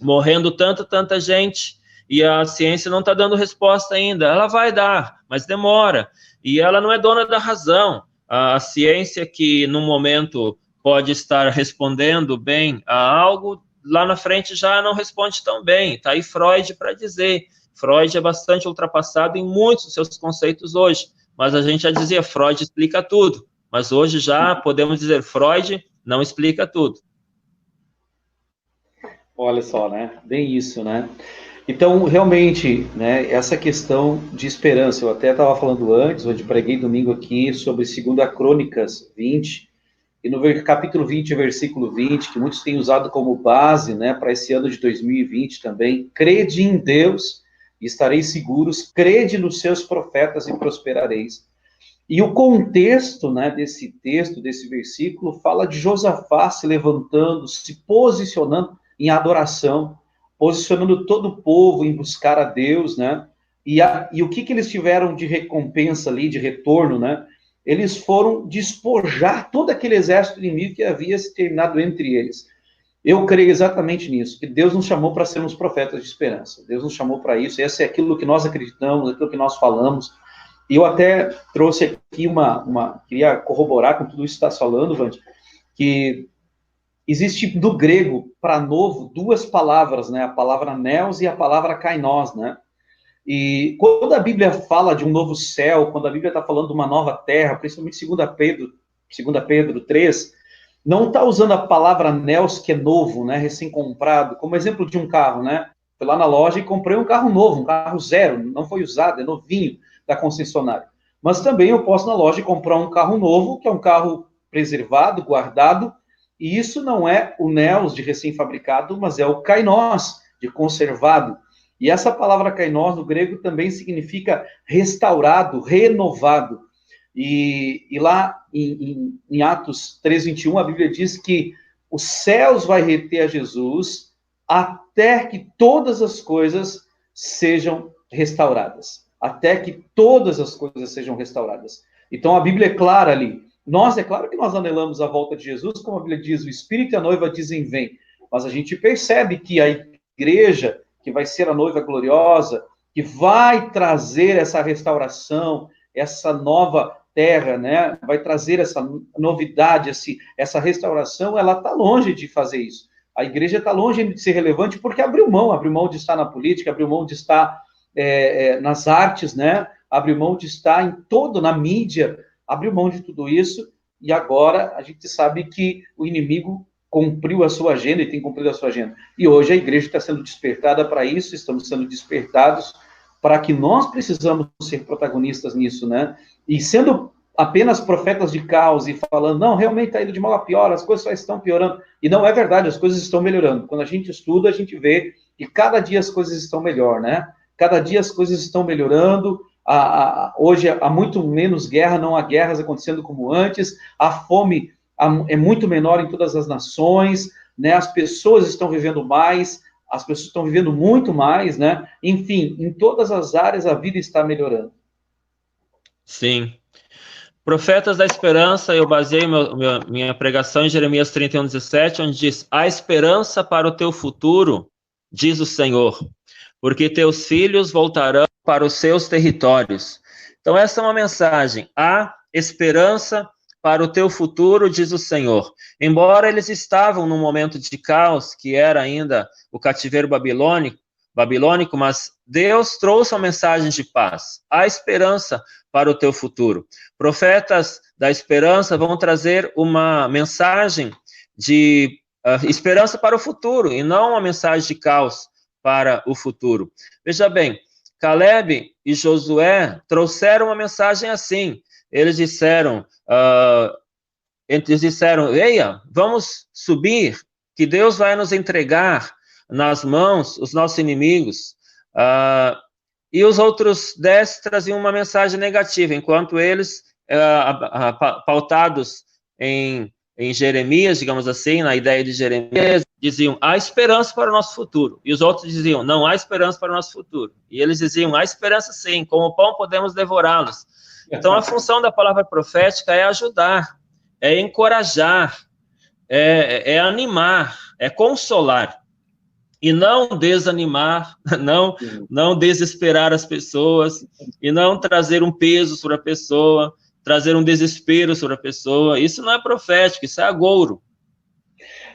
morrendo tanta gente, e a ciência não está dando resposta ainda. Ela vai dar, mas demora. E ela não é dona da razão. A ciência que, num momento, pode estar respondendo bem a algo, lá na frente já não responde tão bem. Está aí Freud para dizer. Freud é bastante ultrapassado em muitos dos seus conceitos hoje. Mas a gente já dizia, Freud explica tudo. Mas hoje já podemos dizer, Freud não explica tudo. Olha só, né? Bem isso, né? Então, realmente, né, essa questão de esperança, eu até estava falando antes, onde preguei domingo aqui, sobre 2 Crônicas 20, e no capítulo 20, versículo 20, que muitos têm usado como base, né, para esse ano de 2020 também, crede em Deus e estareis seguros, crede nos seus profetas e prosperareis. E o contexto, né, desse texto, desse versículo, fala de Josafá se levantando, se posicionando em adoração, posicionando todo o povo em buscar a Deus, né? E o que eles tiveram de recompensa ali, de retorno, né? Eles foram despojar todo aquele exército inimigo que havia se terminado entre eles. Eu creio exatamente nisso, que Deus nos chamou para sermos profetas de esperança. Deus nos chamou para isso, esse é aquilo que nós acreditamos, aquilo que nós falamos. E eu até trouxe aqui queria corroborar com tudo isso que está falando, Vande, que existe no grego, para novo, duas palavras, né? A palavra neos e a palavra kainos, né? E quando a Bíblia fala de um novo céu, quando a Bíblia está falando de uma nova terra, principalmente 2 Pedro 3, não está usando a palavra neos, que é novo, né, recém-comprado, como exemplo de um carro, né? Fui lá na loja e comprei um carro novo, um carro zero, não foi usado, é novinho da concessionária. Mas também eu posso na loja comprar um carro novo, que é um carro preservado, guardado, e isso não é o neos de recém-fabricado, mas é o kainos, de conservado. E essa palavra kainos no grego também significa restaurado, renovado. E lá em Atos 3:21, a Bíblia diz que os céus vai reter a Jesus até que todas as coisas sejam restauradas. Até que todas as coisas sejam restauradas. Então a Bíblia é clara ali. É claro que nós anelamos a volta de Jesus, como a Bíblia diz, o Espírito e a noiva dizem vem. Mas a gente percebe que a igreja, que vai ser a noiva gloriosa, que vai trazer essa restauração, essa nova terra, né? Vai trazer essa novidade, essa restauração, ela está longe de fazer isso. A igreja está longe de ser relevante porque abriu mão de estar na política, abriu mão de estar nas artes, né? Abriu mão de estar na mídia, abriu mão de tudo isso, e agora a gente sabe que o inimigo cumpriu a sua agenda e tem cumprido a sua agenda. E hoje a igreja está sendo despertada para isso, estamos sendo despertados para que nós precisamos ser protagonistas nisso, né? E sendo apenas profetas de caos e falando, não, realmente está indo de mal a pior, as coisas só estão piorando. E não é verdade, as coisas estão melhorando. Quando a gente estuda, a gente vê que cada dia as coisas estão melhor, né? Cada dia as coisas estão melhorando. Hoje há muito menos guerra, não há guerras acontecendo como antes, a fome é muito menor em todas as nações, né? As pessoas estão vivendo mais, as pessoas estão vivendo muito mais, né? Enfim, em todas as áreas a vida está melhorando. Sim. Profetas da Esperança, eu baseei minha pregação em Jeremias 31:17, onde diz, a esperança para o teu futuro, diz o Senhor, porque teus filhos voltarão para os seus territórios. Então essa é uma mensagem, a esperança para o teu futuro, diz o Senhor. Embora eles estavam num momento de caos, que era ainda o cativeiro babilônico, mas Deus trouxe uma mensagem de paz, a esperança para o teu futuro. Profetas da esperança vão trazer uma mensagem de esperança para o futuro, e não uma mensagem de caos para o futuro. Veja bem, Caleb e Josué trouxeram uma mensagem assim. Eles disseram, eia, vamos subir, que Deus vai nos entregar nas mãos os nossos inimigos. E os outros 10 traziam uma mensagem negativa, enquanto eles, pautados em Jeremias, digamos assim, na ideia de Jeremias, diziam, há esperança para o nosso futuro. E os outros diziam, não há esperança para o nosso futuro. E eles diziam, há esperança sim, como pão podemos devorá-los. Então, a função da palavra profética é ajudar, é encorajar, é animar, é consolar. E não desanimar, não desesperar as pessoas, e não trazer um peso sobre a pessoa, trazer um desespero sobre a pessoa. Isso não é profético, isso é agouro.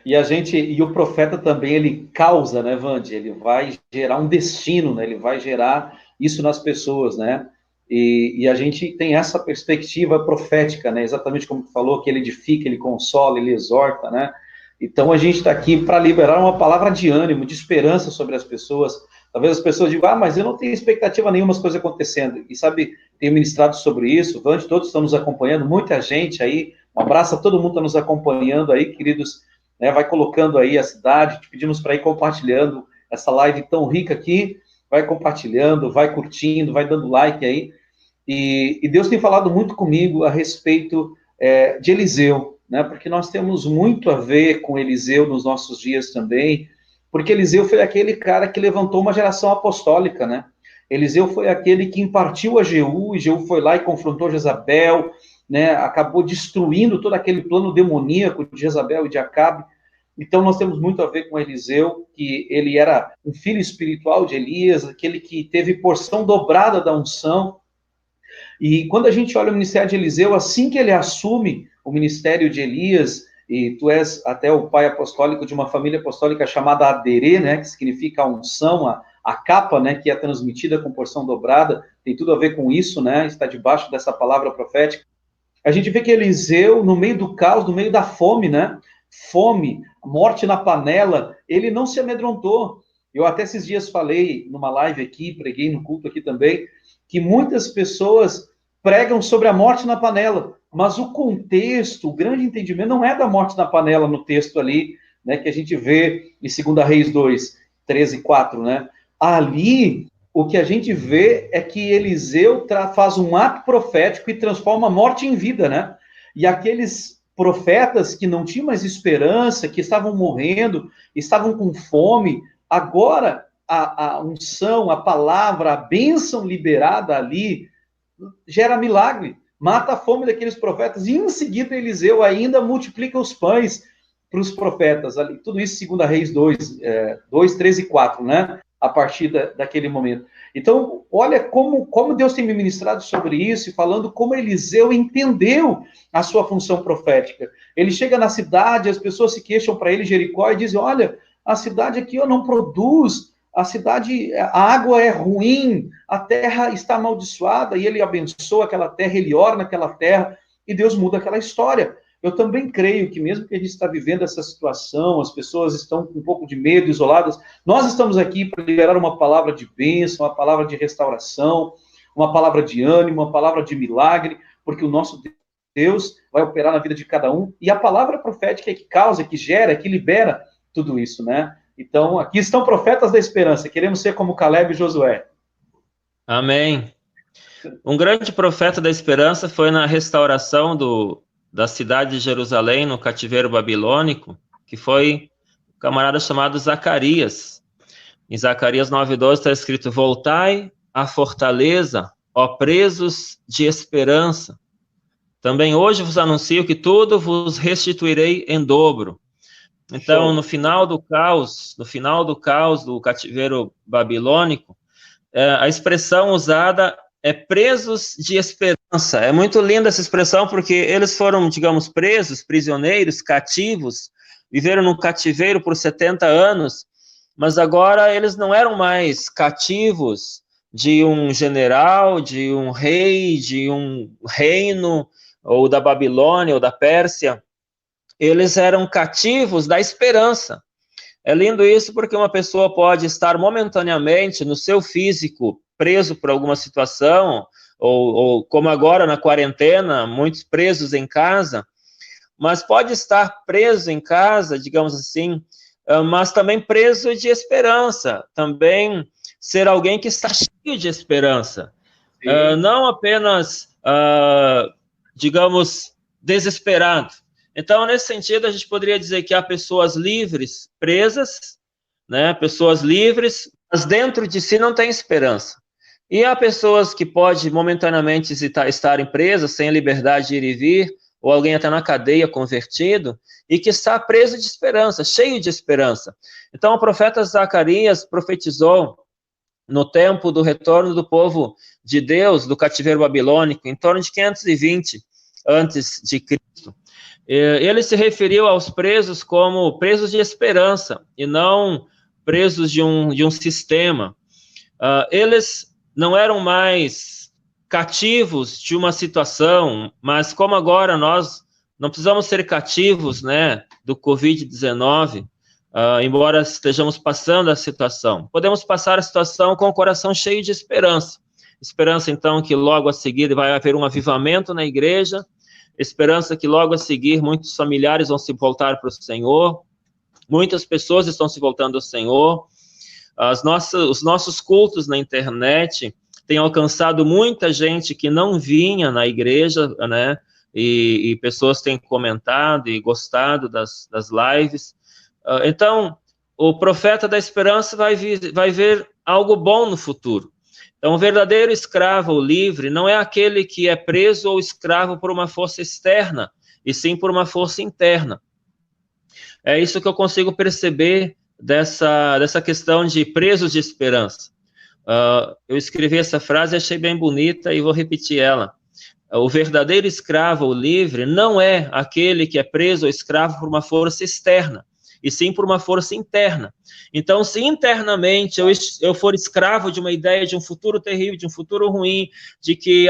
E o profeta também, ele causa, né, Vande? Ele vai gerar um destino, né? Ele vai gerar isso nas pessoas, né? E a gente tem essa perspectiva profética, né? Exatamente como tu falou, que ele edifica, ele consola, ele exorta, né? Então a gente está aqui para liberar uma palavra de ânimo, de esperança sobre as pessoas. Talvez as pessoas digam, mas eu não tenho expectativa nenhuma das coisas acontecendo. E sabe, tenho ministrado sobre isso, Vande, todos estão nos acompanhando, muita gente aí. Um abraço a todo mundo que está nos acompanhando aí, queridos. Né, vai colocando aí a cidade, te pedimos para ir compartilhando essa live tão rica aqui, vai compartilhando, vai curtindo, vai dando like aí, e Deus tem falado muito comigo a respeito de Eliseu, né, porque nós temos muito a ver com Eliseu nos nossos dias também, porque Eliseu foi aquele cara que levantou uma geração apostólica, né, Eliseu foi aquele que impartiu a Jeú, e Jeú foi lá e confrontou Jezabel, né, acabou destruindo todo aquele plano demoníaco de Jezabel e de Acabe, Então, nós temos muito a ver com Eliseu, que ele era um filho espiritual de Elias, aquele que teve porção dobrada da unção. E quando a gente olha o ministério de Eliseu, assim que ele assume o ministério de Elias, e tu és até o pai apostólico de uma família apostólica chamada Aderê, né, que significa a unção, a capa, né, que é transmitida com porção dobrada, tem tudo a ver com isso, né, está debaixo dessa palavra profética. A gente vê que Eliseu, no meio do caos, no meio da fome, né, fome, morte na panela, ele não se amedrontou. Eu até esses dias falei numa live aqui, preguei no culto aqui também, que muitas pessoas pregam sobre a morte na panela, mas o contexto, o grande entendimento não é da morte na panela no texto ali, né, que a gente vê em 2 Reis 2, 13 e 4, né? Ali, o que a gente vê é que Eliseu faz um ato profético e transforma a morte em vida, né? E aqueles profetas que não tinham mais esperança, que estavam morrendo, estavam com fome, agora a unção, a palavra, a bênção liberada ali gera milagre, mata a fome daqueles profetas, e em seguida Eliseu ainda multiplica os pães para os profetas, ali, tudo isso 2 Reis 2, 13 e 4, né? A partir daquele momento. Então, olha como Deus tem me ministrado sobre isso, e falando como Eliseu entendeu a sua função profética. Ele chega na cidade, as pessoas se queixam para ele, Jericó, e dizem, olha, a cidade aqui não produz, a cidade, a água é ruim, a terra está amaldiçoada, e ele abençoa aquela terra, ele ora naquela terra, e Deus muda aquela história. Eu também creio que mesmo que a gente está vivendo essa situação, as pessoas estão com um pouco de medo, isoladas, nós estamos aqui para liberar uma palavra de bênção, uma palavra de restauração, uma palavra de ânimo, uma palavra de milagre, porque o nosso Deus vai operar na vida de cada um, e a palavra profética é que causa, que gera, que libera tudo isso, né? Então, aqui estão profetas da esperança, queremos ser como Caleb e Josué. Amém. Um grande profeta da esperança foi na restauração da cidade de Jerusalém, no cativeiro babilônico, que foi um camarada chamado Zacarias. Em Zacarias 9:12 está escrito, voltai à fortaleza, ó presos de esperança. Também hoje vos anuncio que tudo vos restituirei em dobro. Então, no final do caos do cativeiro babilônico, a expressão usada é presos de esperança. É muito linda essa expressão, porque eles foram, digamos, presos, prisioneiros, cativos, viveram num cativeiro por 70 anos, mas agora eles não eram mais cativos de um general, de um rei, de um reino, ou da Babilônia, ou da Pérsia. Eles eram cativos da esperança. É lindo isso porque uma pessoa pode estar momentaneamente no seu físico preso por alguma situação, ou como agora na quarentena, muitos presos em casa, mas pode estar preso em casa, digamos assim, mas também preso de esperança, também ser alguém que está cheio de esperança, não apenas, digamos, desesperado. Então, nesse sentido, a gente poderia dizer que há pessoas livres, presas, né? Pessoas livres, mas dentro de si não tem esperança. E há pessoas que podem momentaneamente estarem presas, sem liberdade de ir e vir, ou alguém até na cadeia convertido, e que está preso de esperança, cheio de esperança. Então, o profeta Zacarias profetizou no tempo do retorno do povo de Deus, do cativeiro babilônico, em torno de 520 antes de Cristo. Ele se referiu aos presos como presos de esperança e não presos de um sistema. Eles não eram mais cativos de uma situação, mas como agora nós não precisamos ser cativos, né, do Covid-19, embora estejamos passando a situação. Podemos passar a situação com o coração cheio de esperança. Esperança, então, que logo a seguir vai haver um avivamento na igreja, esperança que logo a seguir muitos familiares vão se voltar para o Senhor, muitas pessoas estão se voltando ao Senhor, os nossos cultos na internet têm alcançado muita gente que não vinha na igreja, né, e pessoas têm comentado e gostado das lives. Então, o profeta da esperança vai ver algo bom no futuro. Então, o verdadeiro escravo ou livre não é aquele que é preso ou escravo por uma força externa, e sim por uma força interna. é isso que eu consigo perceber dessa questão de presos de esperança. Eu escrevi essa frase, achei bem bonita e vou repetir ela. O verdadeiro escravo ou livre não é aquele que é preso ou escravo por uma força externa, e sim por uma força interna. Então, se internamente eu for escravo de uma ideia de um futuro terrível, de um futuro ruim, de que,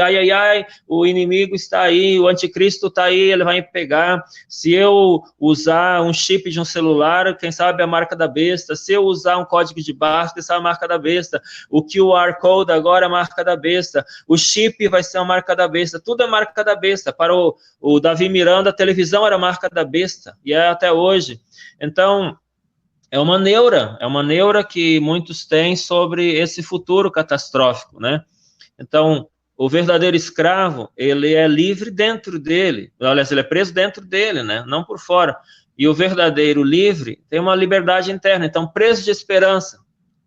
o inimigo está aí, o anticristo está aí, ele vai me pegar. Se eu usar um chip de um celular, quem sabe a marca da besta. Se eu usar um código de barra, quem sabe a marca da besta. O QR Code agora é a marca da besta. O chip vai ser a marca da besta. Tudo é marca da besta. Para o Davi Miranda, a televisão era a marca da besta, e é até hoje. Então, é uma neura que muitos têm sobre esse futuro catastrófico, né? Então, o verdadeiro escravo, ele é livre dentro dele, aliás, ele é preso dentro dele, né? Não por fora. E o verdadeiro livre tem uma liberdade interna. Então, preso de esperança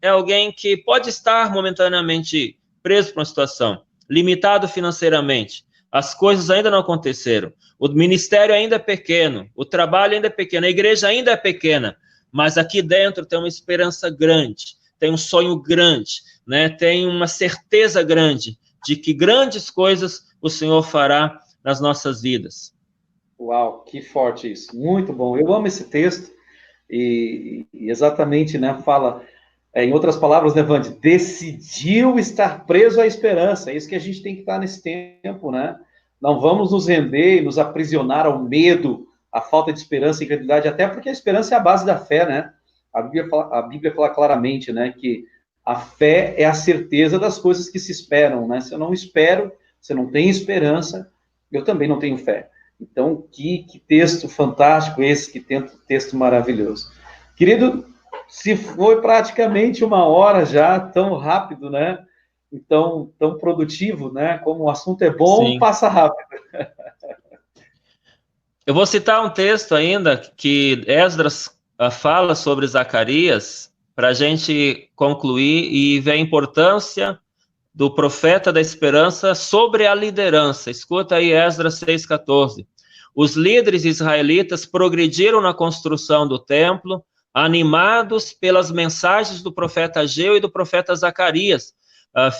é alguém que pode estar momentaneamente preso por uma situação, limitado financeiramente, as coisas ainda não aconteceram, o ministério ainda é pequeno, o trabalho ainda é pequeno, a igreja ainda é pequena, mas aqui dentro tem uma esperança grande, tem um sonho grande, né? Tem uma certeza grande de que grandes coisas o Senhor fará nas nossas vidas. Uau, que forte isso, muito bom. Eu amo esse texto e exatamente, né, fala, em outras palavras, né, Vande, decidiu estar preso à esperança. É isso que a gente tem que estar nesse tempo, né? Não vamos nos render e nos aprisionar ao medo, à falta de esperança e incredulidade, até porque a esperança é a base da fé, né? A Bíblia fala claramente, né, que a fé é a certeza das coisas que se esperam, né? Se eu não espero, se eu não tenho esperança, eu também não tenho fé. Então, que texto fantástico esse, que texto maravilhoso. Querido, se foi praticamente 1 hora já, tão rápido, né? Então, tão produtivo, né? Como o assunto é bom, sim, passa rápido. Eu vou citar um texto ainda que Esdras fala sobre Zacarias, para a gente concluir e ver a importância do profeta da esperança sobre a liderança. Escuta aí Esdras 6,14. Os líderes israelitas progrediram na construção do templo, animados pelas mensagens do profeta Ageu e do profeta Zacarias,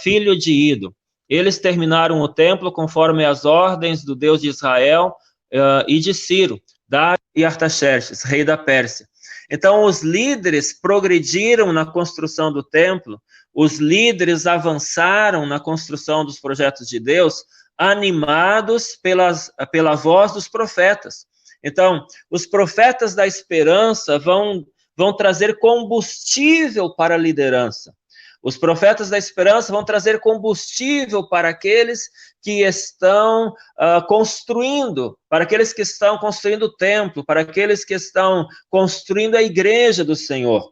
filho de Ido. Eles terminaram o templo conforme as ordens do Deus de Israel e de Ciro, Dário e Artaxerxes, rei da Pérsia. Então, os líderes progrediram na construção do templo, os líderes avançaram na construção dos projetos de Deus, animados pela voz dos profetas. Então, os profetas da esperança vão trazer combustível para a liderança. Os profetas da esperança vão trazer combustível para aqueles que estão construindo, para aqueles que estão construindo o templo, para aqueles que estão construindo a igreja do Senhor.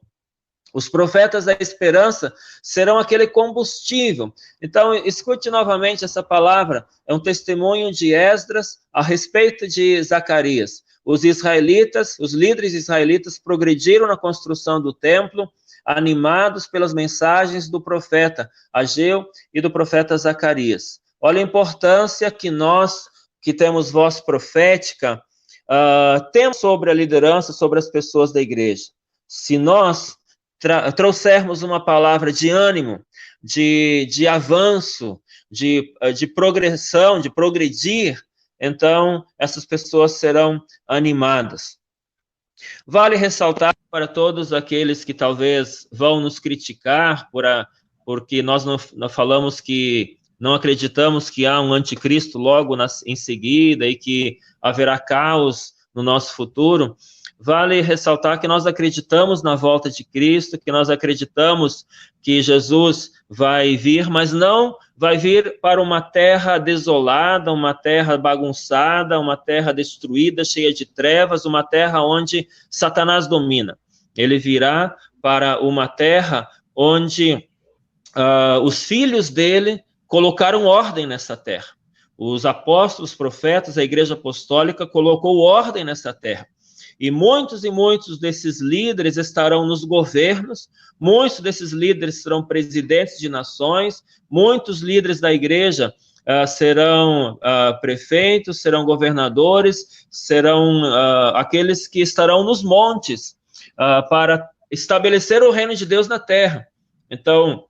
Os profetas da esperança serão aquele combustível. Então, escute novamente essa palavra. É um testemunho de Esdras a respeito de Zacarias. Os israelitas, os líderes israelitas progrediram na construção do templo, animados pelas mensagens do profeta Ageu e do profeta Zacarias. Olha a importância que nós, que temos voz profética, temos sobre a liderança, sobre as pessoas da igreja. Se nós trouxermos uma palavra de ânimo, de avanço, de progressão, de progredir, então essas pessoas serão animadas. Vale ressaltar para todos aqueles que talvez vão nos criticar porque nós não falamos que não acreditamos que há um anticristo logo em seguida e que haverá caos no nosso futuro. Vale ressaltar que nós acreditamos na volta de Cristo, que nós acreditamos que Jesus vai vir, mas não vai vir para uma terra desolada, uma terra bagunçada, uma terra destruída, cheia de trevas, uma terra onde Satanás domina. Ele virá para uma terra onde os filhos dele colocaram ordem nessa terra. Os apóstolos, os profetas, a igreja apostólica colocou ordem nessa terra. E muitos desses líderes estarão nos governos, muitos desses líderes serão presidentes de nações, muitos líderes da igreja serão prefeitos, serão governadores, serão aqueles que estarão nos montes para estabelecer o reino de Deus na terra. Então,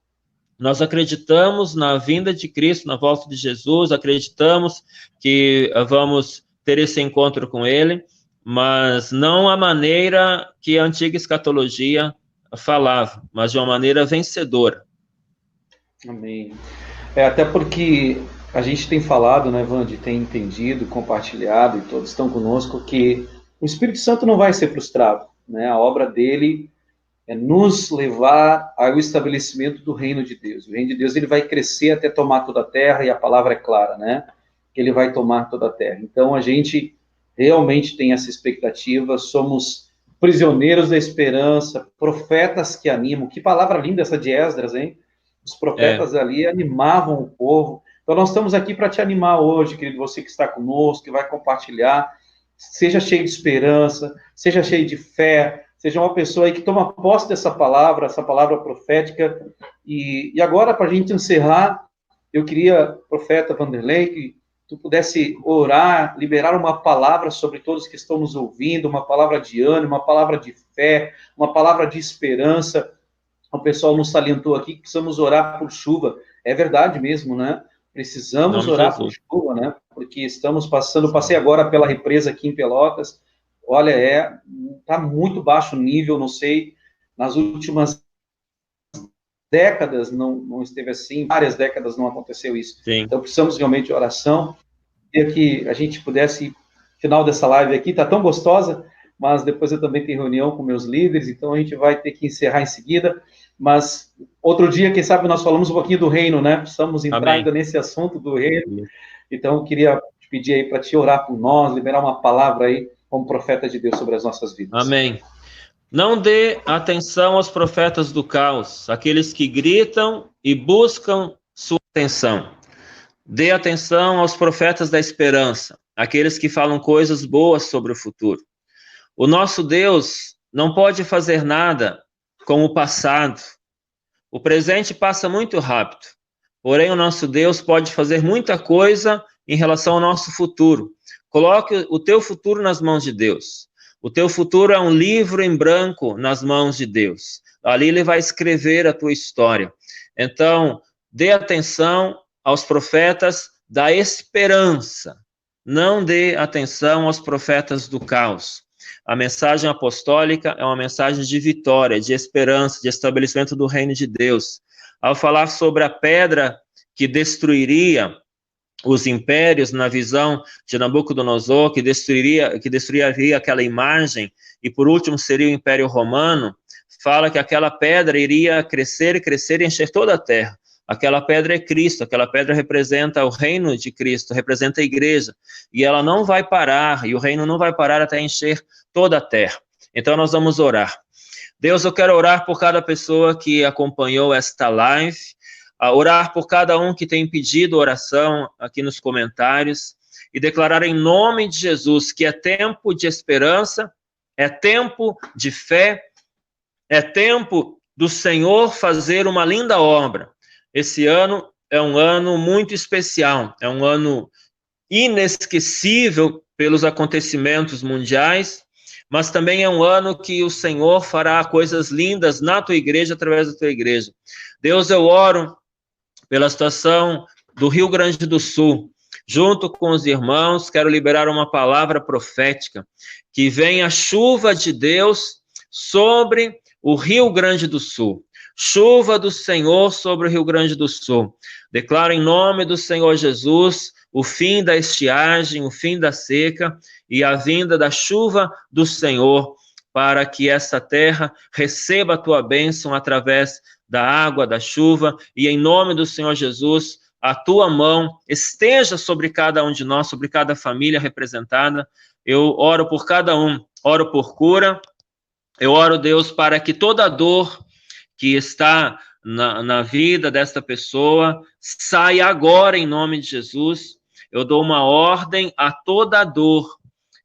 nós acreditamos na vinda de Cristo, na volta de Jesus, acreditamos que vamos ter esse encontro com Ele, mas não a maneira que a antiga escatologia falava, mas de uma maneira vencedora. Amém. Até porque a gente tem falado, né, Vande, tem entendido, compartilhado, e todos estão conosco, que o Espírito Santo não vai ser frustrado, né? A obra dele é nos levar ao estabelecimento do reino de Deus. O reino de Deus ele vai crescer até tomar toda a terra, e a palavra é clara, né? Que ele vai tomar toda a terra. Então, a gente realmente tem essa expectativa, somos prisioneiros da esperança, profetas que animam. Que palavra linda essa de Esdras, hein? Os profetas ali animavam o povo. Então, nós estamos aqui para te animar hoje, querido, você que está conosco, que vai compartilhar. Seja cheio de esperança, seja cheio de fé, seja uma pessoa aí que toma posse dessa palavra, essa palavra profética. E agora, para a gente encerrar, eu queria, profeta Vanderlei, que tu pudesse orar, liberar uma palavra sobre todos que estão nos ouvindo, uma palavra de ânimo, uma palavra de fé, uma palavra de esperança. O pessoal nos salientou aqui que precisamos orar por chuva. É verdade mesmo, né? Precisamos orar por chuva, né? Porque estamos passei agora pela represa aqui em Pelotas. Olha, está muito baixo o nível, não sei, nas últimas décadas não esteve assim, várias décadas não aconteceu isso. Sim. Então precisamos realmente de oração. Queria que a gente pudesse, final dessa live aqui, está tão gostosa, mas depois eu também tenho reunião com meus líderes, então a gente vai ter que encerrar em seguida, mas outro dia, quem sabe, nós falamos um pouquinho do reino, né? Precisamos entrar ainda nesse assunto do reino. Então eu queria te pedir aí para te orar por nós, liberar uma palavra aí como profeta de Deus sobre as nossas vidas. Amém. Não dê atenção aos profetas do caos, aqueles que gritam e buscam sua atenção. Dê atenção aos profetas da esperança, aqueles que falam coisas boas sobre o futuro. O nosso Deus não pode fazer nada com o passado. O presente passa muito rápido, porém o nosso Deus pode fazer muita coisa em relação ao nosso futuro. Coloque o teu futuro nas mãos de Deus. O teu futuro é um livro em branco nas mãos de Deus. Ali ele vai escrever a tua história. Então, dê atenção aos profetas da esperança. Não dê atenção aos profetas do caos. A mensagem apostólica é uma mensagem de vitória, de esperança, de estabelecimento do reino de Deus. Ao falar sobre a pedra que destruiria os impérios, na visão de Nabucodonosor, que destruiria aquela imagem, e por último seria o Império Romano, fala que aquela pedra iria crescer e crescer e encher toda a terra. Aquela pedra é Cristo, aquela pedra representa o reino de Cristo, representa a igreja, e ela não vai parar, e o reino não vai parar até encher toda a terra. Então nós vamos orar. Deus, eu quero orar por cada pessoa que acompanhou esta live, a orar por cada um que tem pedido oração aqui nos comentários, e declarar em nome de Jesus que é tempo de esperança, é tempo de fé, é tempo do Senhor fazer uma linda obra. Esse ano é um ano muito especial, é um ano inesquecível pelos acontecimentos mundiais, mas também é um ano que o Senhor fará coisas lindas na tua igreja, através da tua igreja. Deus, eu oro pela situação do Rio Grande do Sul. Junto com os irmãos, quero liberar uma palavra profética, que venha a chuva de Deus sobre o Rio Grande do Sul. Chuva do Senhor sobre o Rio Grande do Sul. Declaro em nome do Senhor Jesus o fim da estiagem, o fim da seca e a vinda da chuva do Senhor, para que essa terra receba a tua bênção através da água, da chuva, e em nome do Senhor Jesus, a tua mão esteja sobre cada um de nós, sobre cada família representada. Eu oro por cada um, oro por cura, eu oro, Deus, para que toda dor que está na vida desta pessoa saia agora em nome de Jesus. Eu dou uma ordem a toda dor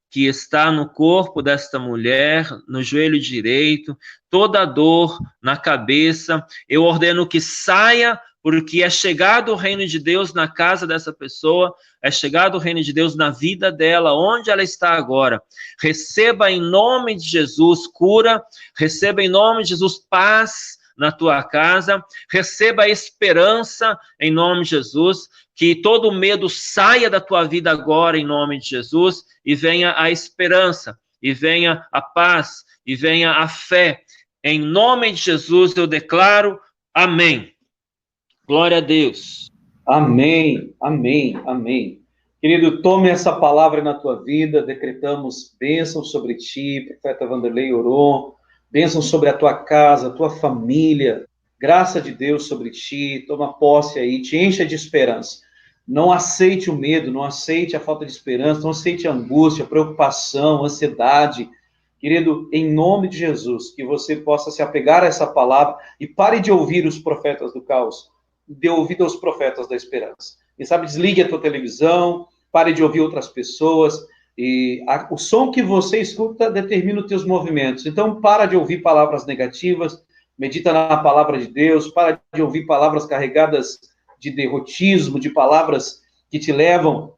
que está no corpo desta mulher, no joelho direito, toda dor na cabeça, eu ordeno que saia porque é chegado o reino de Deus na casa dessa pessoa, é chegado o reino de Deus na vida dela, onde ela está agora. Receba em nome de Jesus cura, receba em nome de Jesus paz na tua casa, receba esperança em nome de Jesus, que todo medo saia da tua vida agora em nome de Jesus, e venha a esperança, e venha a paz, e venha a fé. Em nome de Jesus eu declaro amém. Glória a Deus. Amém, amém, amém. Querido, tome essa palavra na tua vida, decretamos bênção sobre ti, profeta Vanderlei orou, bênção sobre a tua casa, a tua família, graça de Deus sobre ti, toma posse aí, te encha de esperança. Não aceite o medo, não aceite a falta de esperança, não aceite a angústia, a preocupação, a ansiedade. Querido, em nome de Jesus, que você possa se apegar a essa palavra e pare de ouvir os profetas do caos, dê ouvido aos profetas da esperança. E sabe, desligue a tua televisão, pare de ouvir outras pessoas, o som que você escuta determina os teus movimentos. Então, para de ouvir palavras negativas, medita na palavra de Deus, para de ouvir palavras carregadas de derrotismo, de palavras que te levam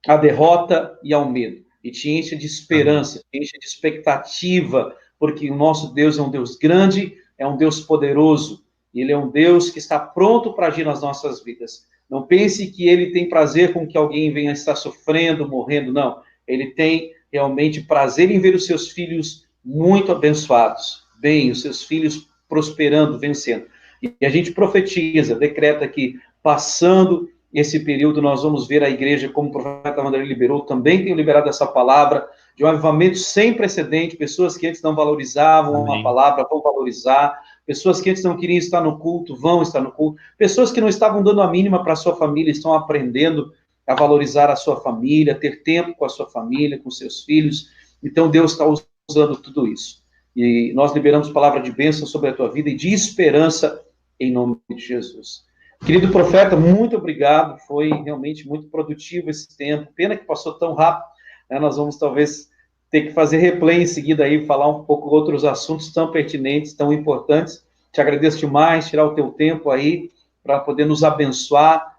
à derrota e ao medo, e te enche de esperança, te enche de expectativa, porque o nosso Deus é um Deus grande, é um Deus poderoso, Ele é um Deus que está pronto para agir nas nossas vidas. Não pense que Ele tem prazer com que alguém venha estar sofrendo, morrendo, não. Ele tem realmente prazer em ver os seus filhos muito abençoados, bem, os seus filhos prosperando, vencendo. E a gente profetiza, decreta que, passando esse período, nós vamos ver a igreja, como o profeta Vanderlei liberou, também tem liberado essa palavra, de um avivamento sem precedente, pessoas que antes não valorizavam a palavra, vão valorizar, pessoas que antes não queriam estar no culto, vão estar no culto, pessoas que não estavam dando a mínima para a sua família, estão aprendendo a valorizar a sua família, ter tempo com a sua família, com seus filhos. Então, Deus está usando tudo isso. E nós liberamos palavra de bênção sobre a tua vida e de esperança em nome de Jesus. Querido profeta, muito obrigado, foi realmente muito produtivo esse tempo, pena que passou tão rápido, né? Nós vamos talvez ter que fazer replay em seguida aí, falar um pouco outros assuntos tão pertinentes, tão importantes. Te agradeço demais, tirar o teu tempo aí, para poder nos abençoar,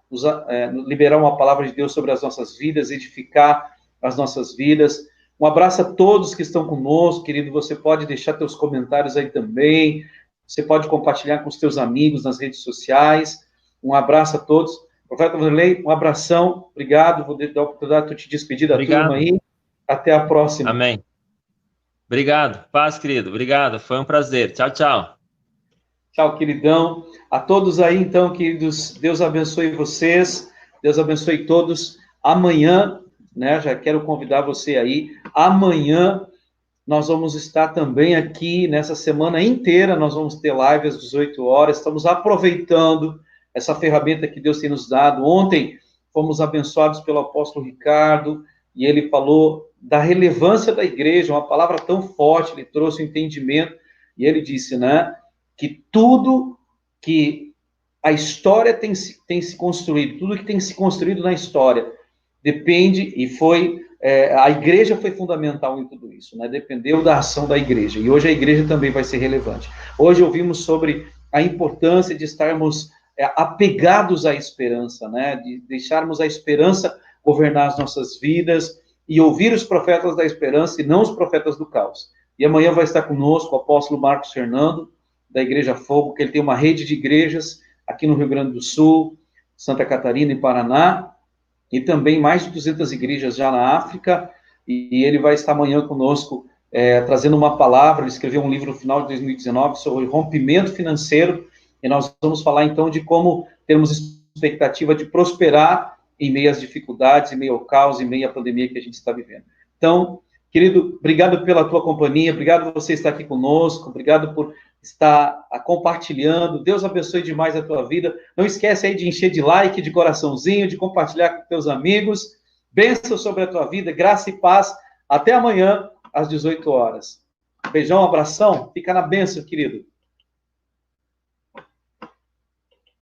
liberar uma palavra de Deus sobre as nossas vidas, edificar as nossas vidas. Um abraço a todos que estão conosco, querido, você pode deixar teus comentários aí também, você pode compartilhar com os teus amigos nas redes sociais. Um abraço a todos. Profeta Vanderlei, um abração, obrigado, vou dar a oportunidade de te despedir da turma aí. Até a próxima. Amém. Obrigado. Paz, querido. Obrigado. Foi um prazer. Tchau, tchau. Tchau, queridão. A todos aí, então, queridos, Deus abençoe vocês. Deus abençoe todos. Amanhã, né, já quero convidar você aí. Amanhã nós vamos estar também aqui, nessa semana inteira, nós vamos ter live às 18 horas. Estamos aproveitando essa ferramenta que Deus tem nos dado. Ontem fomos abençoados pelo apóstolo Ricardo, e ele falou da relevância da igreja, uma palavra tão forte, ele trouxe o entendimento, e ele disse, né, que tudo que a história tem se construído, tudo que tem se construído na história, depende, e a igreja foi fundamental em tudo isso, né, dependeu da ação da igreja, e hoje a igreja também vai ser relevante. Hoje ouvimos sobre a importância de estarmos apegados à esperança, né, de deixarmos a esperança governar as nossas vidas e ouvir os profetas da esperança e não os profetas do caos. E amanhã vai estar conosco o apóstolo Marcos Fernando, da Igreja Fogo, que ele tem uma rede de igrejas aqui no Rio Grande do Sul, Santa Catarina e Paraná, e também mais de 200 igrejas já na África, e ele vai estar amanhã conosco trazendo uma palavra. Ele escreveu um livro no final de 2019 sobre rompimento financeiro, e nós vamos falar então de como termos expectativa de prosperar em meio às dificuldades, em meio ao caos, em meio à pandemia que a gente está vivendo. Então, querido, obrigado pela tua companhia, obrigado por você estar aqui conosco, obrigado por estar compartilhando. Deus abençoe demais a tua vida. Não esquece aí de encher de like, de coraçãozinho, de compartilhar com teus amigos. Bênção sobre a tua vida, graça e paz. Até amanhã, às 18 horas. Beijão, abração. Fica na bênção, querido.